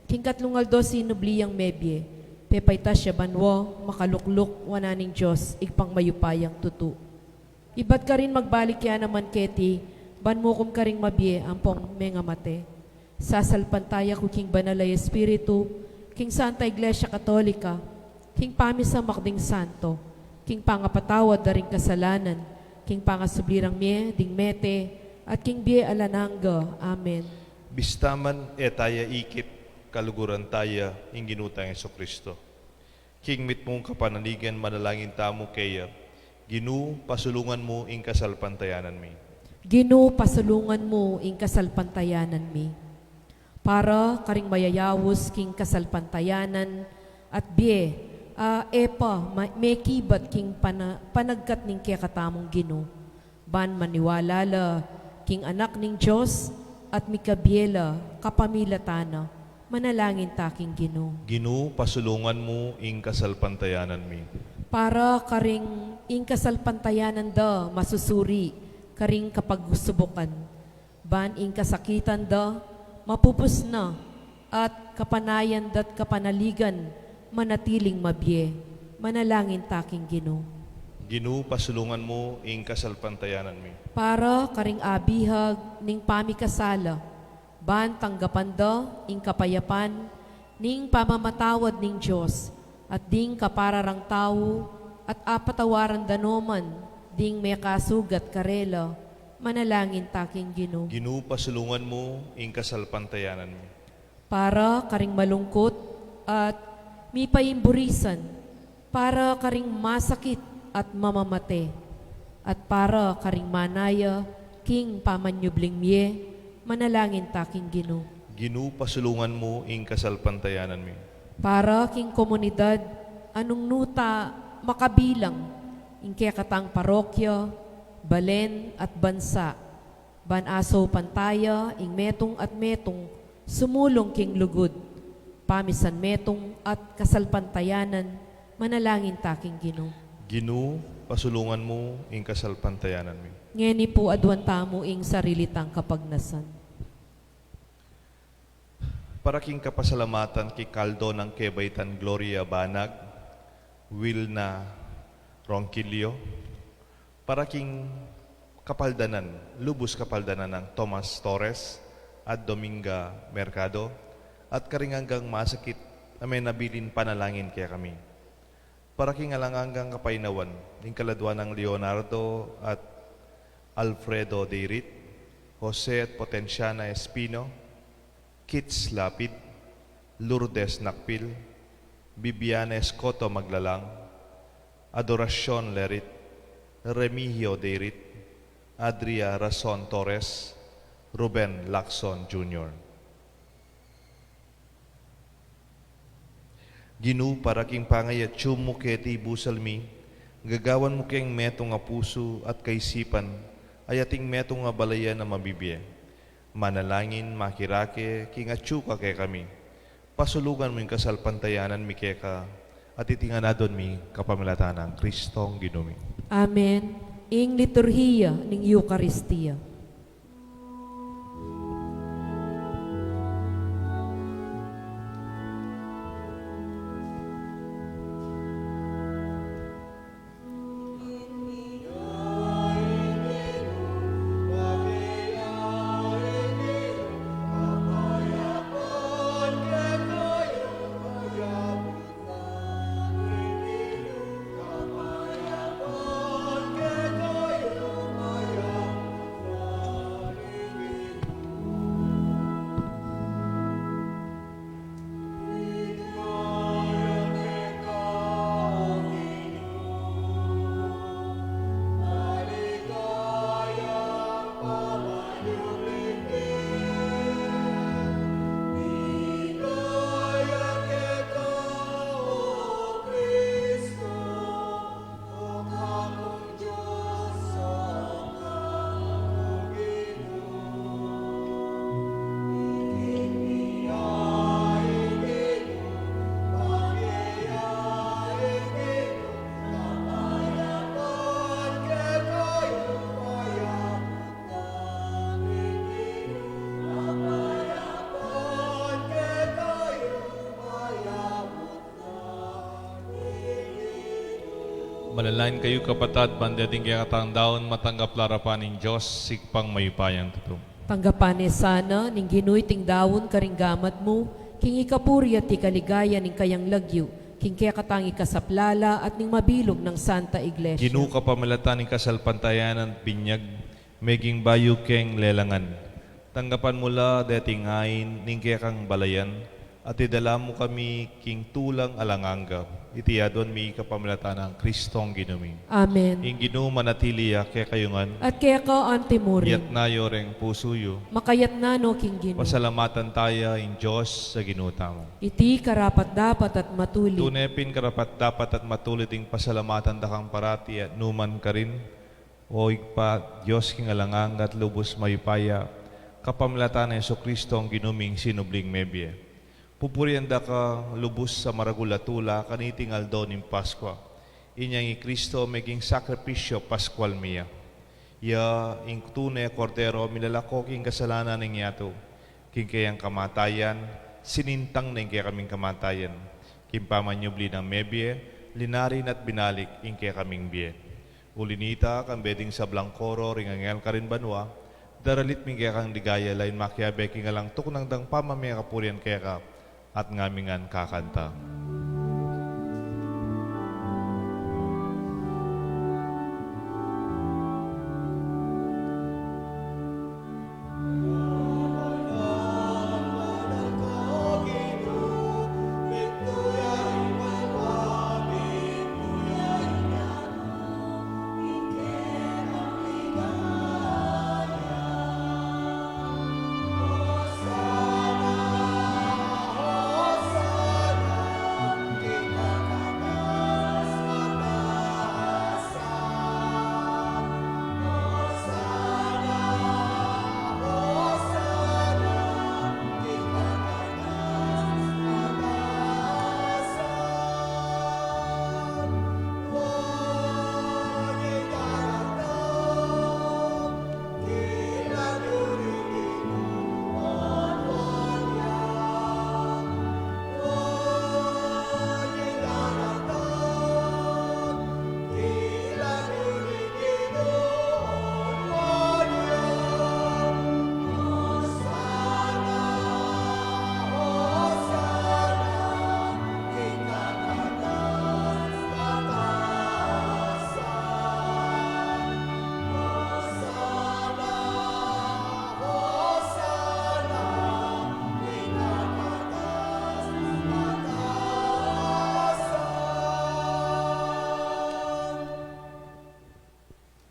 S2: King Katlungaldo sinubliyang mebye, pepayta siya banwo, makalukluk, wananing Diyos, igpang mayupayang tutu. Ibat ka rin magbalik yan naman keti, banmukom ka ring mabye, ampong menga mate. Sasalpantaya ko King Banalay Espiritu, King Santa Iglesia Katolika, King Pamisa Makding Santo, King Pangapatawad da ring kasalanan, King Pangasublirang mie, ding mete, at King Bie Alananga. Amen.
S3: Bistaman etaya ikip, kaluguran taya, yung ginutang Yeso Kristo. King mit mong kapanaligan, manalangin tamo kaya, ginu, pasulungan mo ing kasalpantayanan mi.
S2: Gino, pasulungan mo ing kasalpantayanan mi. Para karing mayayawos king kasalpantayanan at bie, may kibat king panagkat ning kakatamong gino. Ban maniwala la, king anak ning Diyos at mikabiela kapamilatana, manalangin taking gino.
S3: Ginu, pasulungan mo ing kasalpantayanan mi.
S2: Para karing ing kasalpantayanan da masusuri, karing kapag subukan. Ban ing kasakitan da, mapupus na, at kapanayan dat kapanaligan, manatiling mabye, manalangin taking gino.
S3: Ginu, pasulungan mo ing kasalpantayanan mi.
S2: Para karing abihag ning pamikasala, ban tanggapan da ing kapayapan, ning pamamatawad ning Diyos, at ding kapararang tao, at apatawaran danoman, ding may kasugat karela, manalangin taking gino.
S3: Ginu, pasulungan mo ing kasalpantayanan mi.
S2: Para karing malungkot at mipaimburisan, para karing masakit at mamamate, at para karing manaya, king pamanyubling mie, manalangin taking gino.
S3: Ginu, pasulungan mo ing kasalpantayanan mi.
S2: Para king komunidad, anong nuta makabilang, ing kekatang parokya, balen at bansa, banaso pantaya, ing metong at metong, sumulong king lugod, pamisan metong at kasalpantayanan, manalangin taking gino.
S3: Ginu, pasulungan mo ing kasalpantayanan mi.
S2: Ngeni po adwan tamo ing sarilitang kapagnasan.
S3: Para king kapasalamatan kay Kaldo ng Kebaytan Gloria Banag, Wilna Ronquillo, para king kapaldanan, lubos kapaldanan ng Tomas Torres at Dominga Mercado, at karinganggang masakit na may nabilin panalangin kaya kami. Para king alanganggang kapainawan, ning kaladwa ng Leonardo at Alfredo Deirit, Jose at Potenciana Espino, Kits Lapid, Lourdes Nakpil, Bibiana Escoto Maglalang, Adoracion Lerit, Remigio Deirit, Adria Rason Torres, Ruben Lacson Jr. Ginu, para king pangayat mo keti busalmi, gagawan mo keng metong nga puso at kaisipan, ayating metong nga balaya na mabibye. Manalangin, makirake, king atsuka kay kami. Pasulugan mo yung kasalpantayanan mi keka, at itinganadon mi kapamilatan ng Kristong Ginumi.
S2: Amen. Ing liturhiya ning Eucharistia.
S3: Malalain kayo kapatad, bandating kaya katang daon, matanggap larapan ng Diyos, sikpang mayupayang tuto.
S2: Tanggapan ni sana, ning ginuy ting dawon karinggamat mo, king ikapuri at ikaligaya ning kayang lagyo, king kaya katangi kasaplala at ning mabilog ng Santa Iglesia.
S3: Ginu ka pamalatan ng kasalpantayanan at binyag, meging bayu keng lelangan. Tanggapan mula dating ain, ning kaya kang balayan, at idala mo kami king tulang alanganga. Itiyadon mi kapamalatan ng Kristong ginumi.
S2: Amen.
S3: Ing ginu manatiliya kaya kayungan,
S2: At kaya ka antimurin,
S3: yat na yoreng pusuyo.
S2: makayat na no king ginu.
S3: Pasalamatan tayo in Diyos sa ginuta mo.
S2: Iti karapat dapat at matuli.
S3: Tunepin karapat dapat at matulit ing pasalamatan dakang parati at numan ka rin. O igpa, Diyos king alangang at lubos mayupaya, kapamlatan na Yeso Kristo ang ginuming sinubling mebye. Pupurian da ka lubos sa maragulatula kaniting aldo ng Paskwa. Inyang i Kristo meging sakripisyo Paskwal miya. Ya ing tunay kordero milalako king kasalanan ng yato. King kayang kamatayan, sinintang ng kaya kaming kamatayan. King pamanyubli ng mebye, linarin at binalik ing kaya kaming biye. Ulinita kang beding sa blangkoro ringangel ka rin banwa, daralit ming kaya kang ligaya lain makiabe king alang tuknang dang pamamaya kapurian kaya ka at ngamingan kakanta.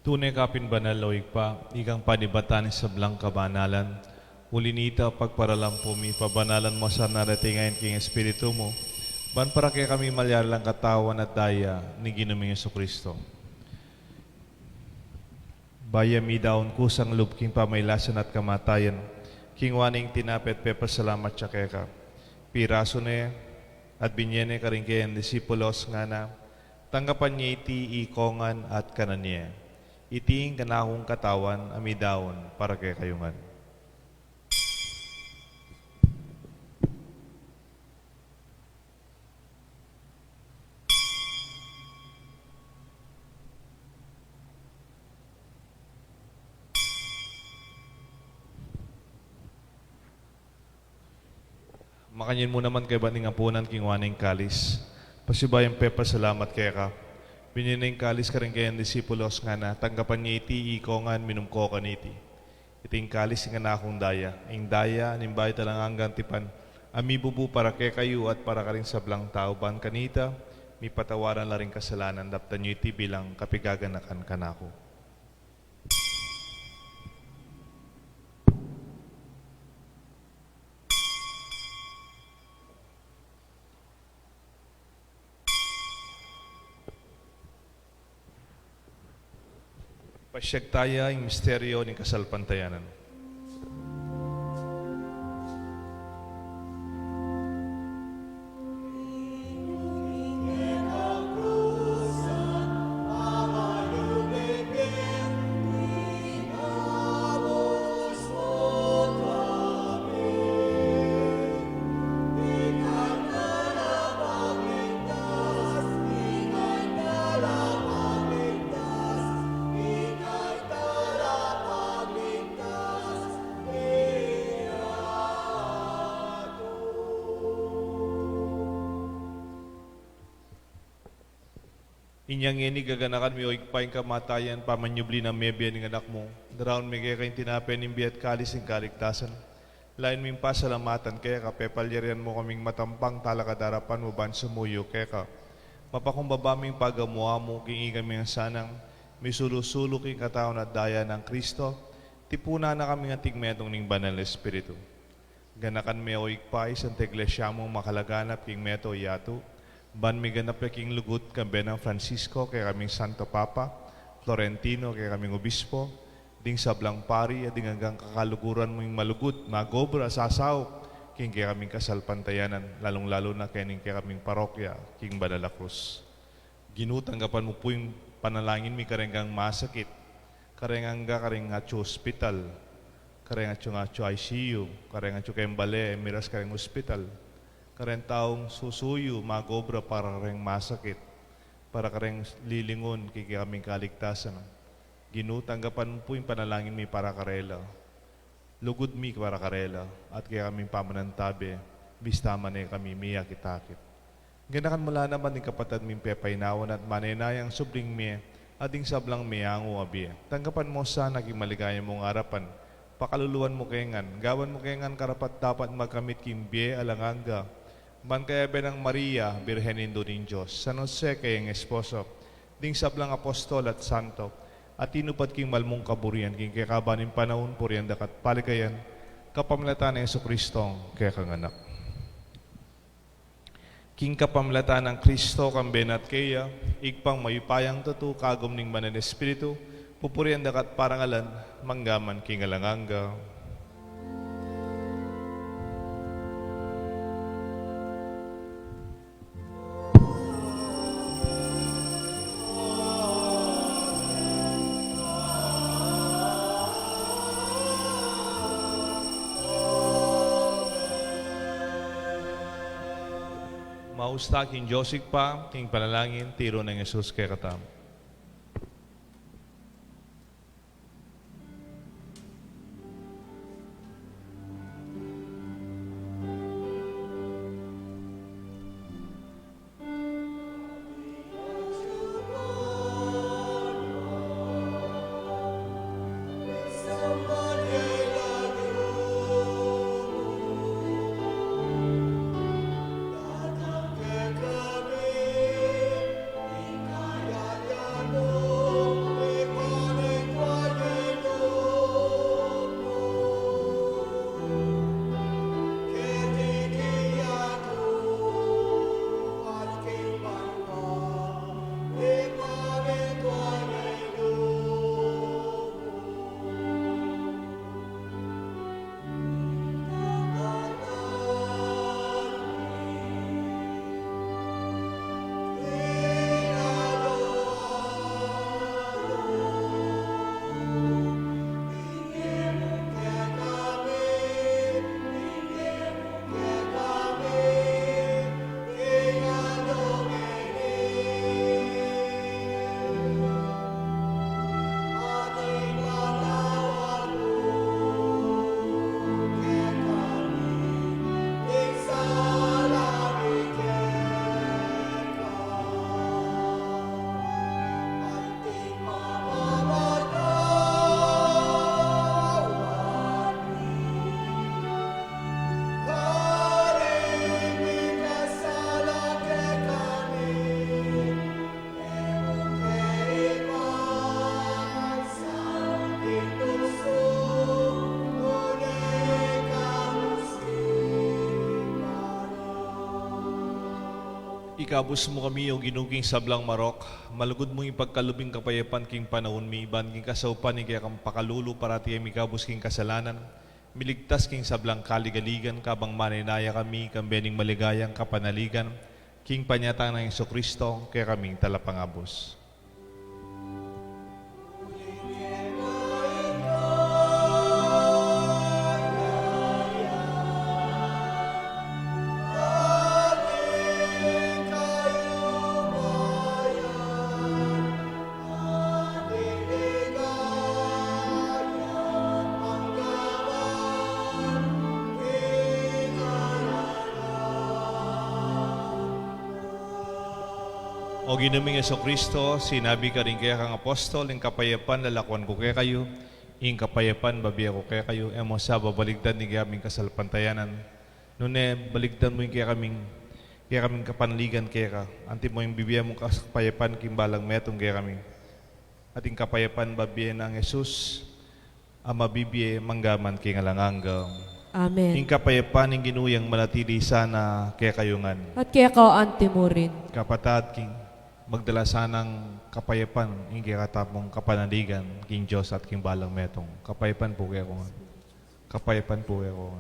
S3: Tunay kapin banal o igpa, ikang panibatan sa blang kabanalan. Ulinita pagparalampo mi, pabanalan mo sa naratingayin king Espiritu mo. Ban para kaya kami malyalang katawan at daya ni Ginuming Jesucristo. Baya mi daon kusang lub king pamaylasan at kamatayan. King waning tinapet pepasalamat siya kaya ka. Piraso ne at binyene ka rin kayan disipulos nga na. Tanggapan niya iti ikongan at kananya. Iting kanahong katawan amidaon para kay kayungan. Makanyin mo naman kay baning apunan king waning kalis. Pasibayang pepa salamat kaya ka. Binineng kalis ka rin kayang disipulos nga na tanggapan niya iti ikongan minumko ka niti. Iting kalis nga na akong daya. Ing daya, nimbay talang hanggang tipan. Amibubu para kay kayo at para ka rin sa blang tao ban kanita. Mi patawaran la rin kasalanan daptan niyo iti bilang kapigaganakan kanako. Pasyag tayo yung misteryo ng kasalpantayanan. Inyang ini gaganakan mi oig paing kamatayan pamanyubli na mebya ng anak mo. Daraon mi kaya kayong tinapay ng biyat kalis ng kaligtasan. Lain mi pasalamatan kaya ka pepalyarian mo kaming matampang talakadarapan mo ban sumuyo kaya ka. Mapakumbaba ming pagamuha mo king kami ang sanang may sulusulo king kataon at daya ng Kristo. Tipuna na kami ng tigmetong ning banal na Espiritu. Ganakan mi oig pa isang teglesia mo makalaganap king meto yato. Ban mi ganap king lugut kambe ng Francisco kaya kaming Santo Papa, Florentino kaya kaming Obispo, ding sablang pari at ding hanggang kakaluguran mo yung malugut, magobra, sasaw, king kaya kaming kasalpantayanan, lalong-lalo na kaya kaming parokya, king Banala Cruz. Ginutanggapan mo po yung panalangin mi karenggang masakit, karenggang atyo hospital, karenggang atyo ICU, karenggang atyo kembale, miras kareng hospital, kareng taong susuyo, magobra para kareng masakit, para kareng lilingon, kaya kaming kaligtasan. Ginutanggapan po yung panalangin mi para karela. Lugod mi para karela. At kaya kaming pamanantabi, bistaman eh kami miya kitakit. Ganakan mula naman ng kapatid mi pepainawan at manenayang subling mi at ding sablang miyango abi. Tanggapan mo sa naging maligaya mong harapan. Pakaluluan mo kengan. Gawan mo kengan karapat dapat magkamit kim biye alanganga. Man kaya benang Maria, Birhen Indo ng Diyos, San Jose kayang esposo, ding sablang apostol at santo, at tinupad king malmong kaburian, king kakabanin panahon, puriyan dakat palikayan, kapamlatan ng Jesucristo, kaya kanganak. King kapamlatan ng Kristo, kamben at kaya, igpang mayupayang tatu, kagom ning manan Espiritu, pupuriyan dakat parangalan, manggaman king alanganga. Mausta king Joseph pa, king panalangin, tiro ng Jesus kay katam. Ikabus mo kami o ginuging sablang marok, malugod mo yung pagkalubing kapayapan king panahon mi, iban king kasaupan ni kaya kang pakalulu parati ay mikabus king kasalanan, miligtas king sablang kaligaligan, kabang maninaya kami, kambening maligayang kapanaligan, king panyatang ng Jesucristo, kaya kaming talapangabos. O ginaming Kristo, sinabi ka rin kaya kang apostol, ang kapayapan lalakwan ko kaya kayo, ing kapayapan babiya ko kaya kayo, emo sa babaligdan ni kaming kasalpantayanan. Nune, baligdan mo yung kaya kaming kapanligan kaya ka. Anti mo yung bibiya mong kapayapan, kimbalang metong kaya kami. Ating kapayapan babiya ng Jesus, ang mabibiya manggaman kaya ngalanganggam.
S2: Amen.
S3: Ing kapayapan ng ginuyang manatili sana kaya kayungan.
S2: At kaya ka anti mo rin.
S3: Kapatad, king magdala sanang kapayapan, hindi katapong kapanaligan, king Diyos at king balang metong. Kapayapan po kaya ko. Kapayapan po kaya ko.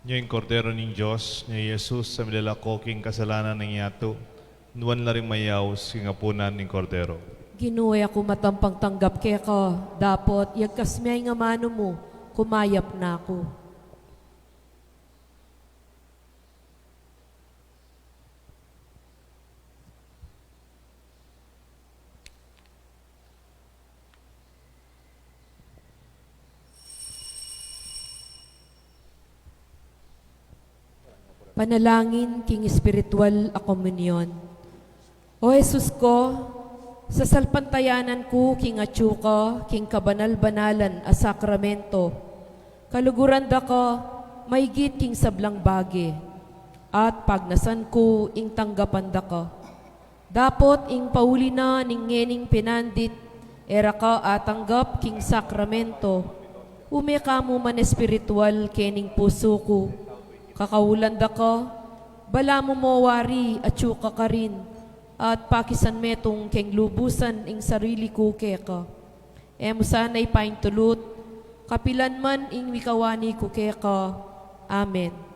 S3: Niyo yung kordero ng Diyos, niyo Jesus sa milalako king kasalanan ng yato, nuwan na rin mayaw singapunan ng kordero.
S2: Ginuya ako matampang tanggap kaya ka. Dapot, yagkasmiyay nga mano mo, kumayap na ako. Panalangin king espiritual a komunyon. O Jesus ko, sa salpantayanan ko king atsuka, king kabanal-banalan a sakramento, kaluguran da ka, maygit king sablang bagi, at pagnasan ko ing tanggapan da ka. Dapot ing pauli na ning ngening pinandit, era ka atanggap king sakramento, umeka mo man espiritual kening puso ko, kakaulan da ka, bala mo mawari at syuka ka rin, at pakisan metong keng lubusan ing sarili ko keka. Emo sana'y paintulot, kapilan man ing wikawani ko keka. Amen.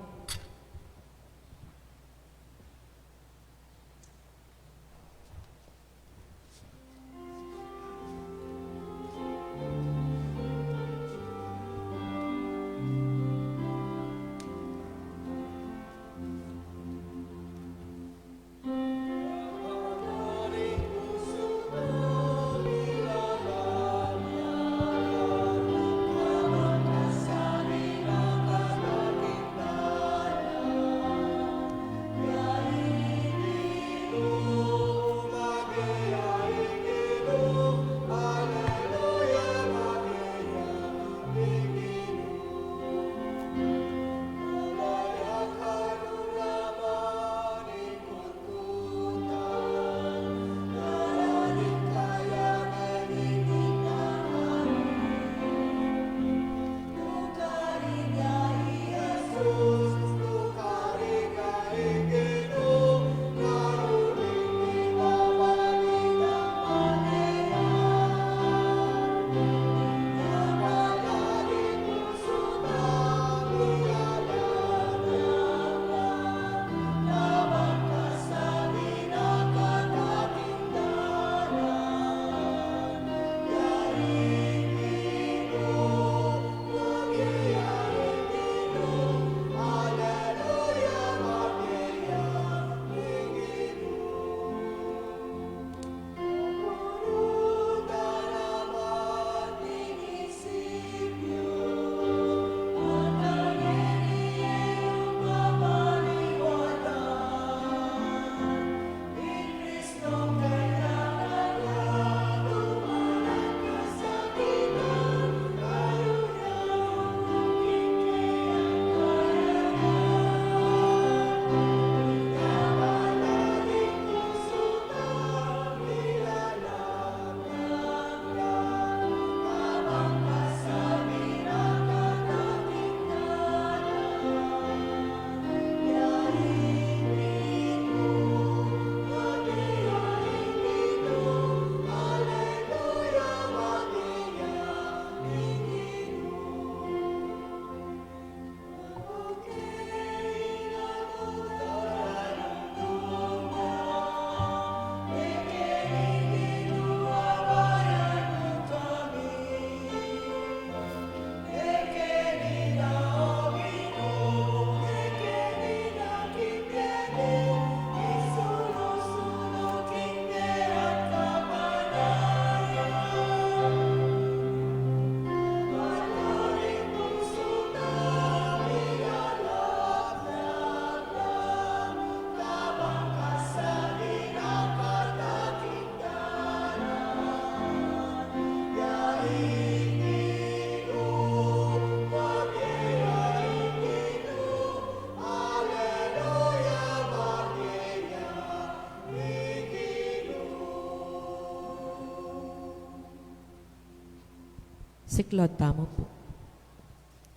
S2: Siklod, tama po.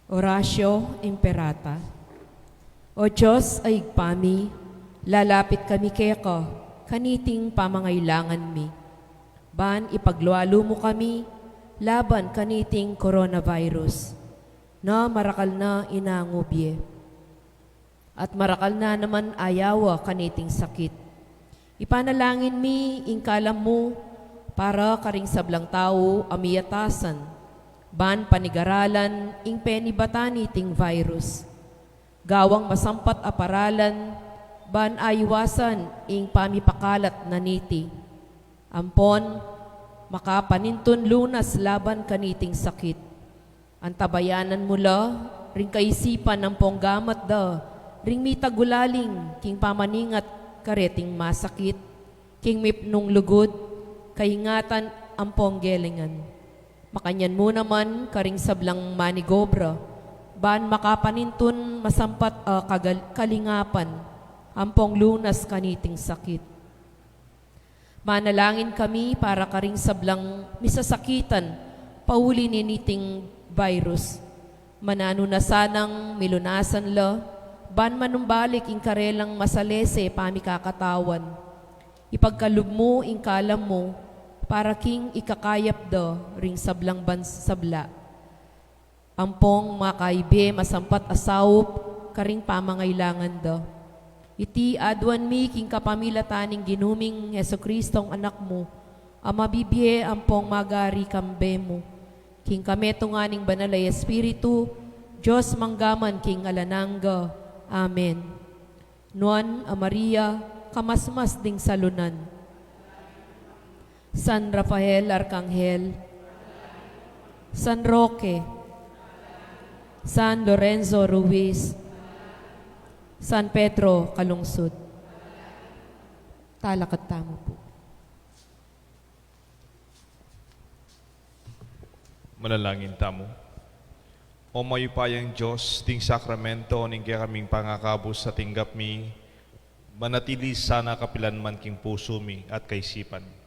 S2: Oratio Imperata. O Diyos ay igpami, lalapit kami keko, kaniting pamangailangan mi. Ban ipaglualo mo kami, laban kaniting coronavirus. Na marakal na inangubye. At marakal na naman ayawa kaniting sakit. Ipanalangin mi, ingkalam mo, para karing sablang tao amiyatasan. Ban panigaralan, ing penibatan ting virus. Gawang masampat aparalan, ban aywasan, ing pamipakalat na niti. Ampon, makapanintun lunas laban kaniting sakit. Antabayanan mula, ring kaisipan ng ponggamat da, ring mitagulaling, king pamaningat kareting masakit, king mipnong lugod, kaingatan ang ponggelingan. Makanyan mo naman karing sablang manigobra, ban makapanintun masampat kalingapan, ampong lunas kaniting sakit. Manalangin kami para karing sablang misasakitan, pauli niniting virus. Manano na sanang milunasan la, ban manumbalik ing karelang masalese pamikakatawan. Ipagkalub mo ing kalam mo, para king ikakayap da ring sablang sabla. Ampong makaibe masampat asawop karing pamangailangan da. Iti adwan mi king kapamilataning ginuming Jesucristong anak mo, amabibye ampong magari kambe mo. King kameto nga ning banalay Espiritu, Diyos manggaman king alanangga. Amen. Nuan a Maria, kamasmas ding salunan. San Rafael Arcangel, San Roque, San Lorenzo Ruiz, San Pedro Kalungsod. Talak at tamo po.
S3: Manalangin tamo. O mayupayang Diyos, ting sakramento, ning kaya kaming pangakabos sa tinggap mi, manatili sana kapilanman king puso mi at kaisipan.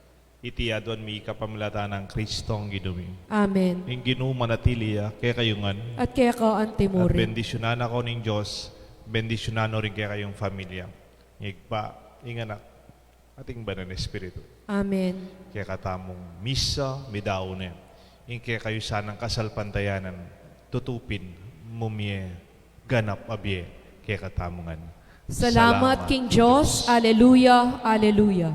S3: Iti adwan mi kapamilata ng Kristong ginumi.
S2: Amen.
S3: Ing ginu manatili kaya kayungan.
S2: At kaya ka
S3: At
S2: antimurin.
S3: bendisyonan ako ning Diyos, bendisyonano rin kaya kayong familia. Ngigpa, inganak, ating banal na Espiritu.
S2: Amen.
S3: Kaya katamong misa, midaon ing kaya kayo sanang kasalpantayanan, tutupin, mumye, ganap abye, kaya katamongan.
S2: Salamat King Diyos. Alleluia, alleluia.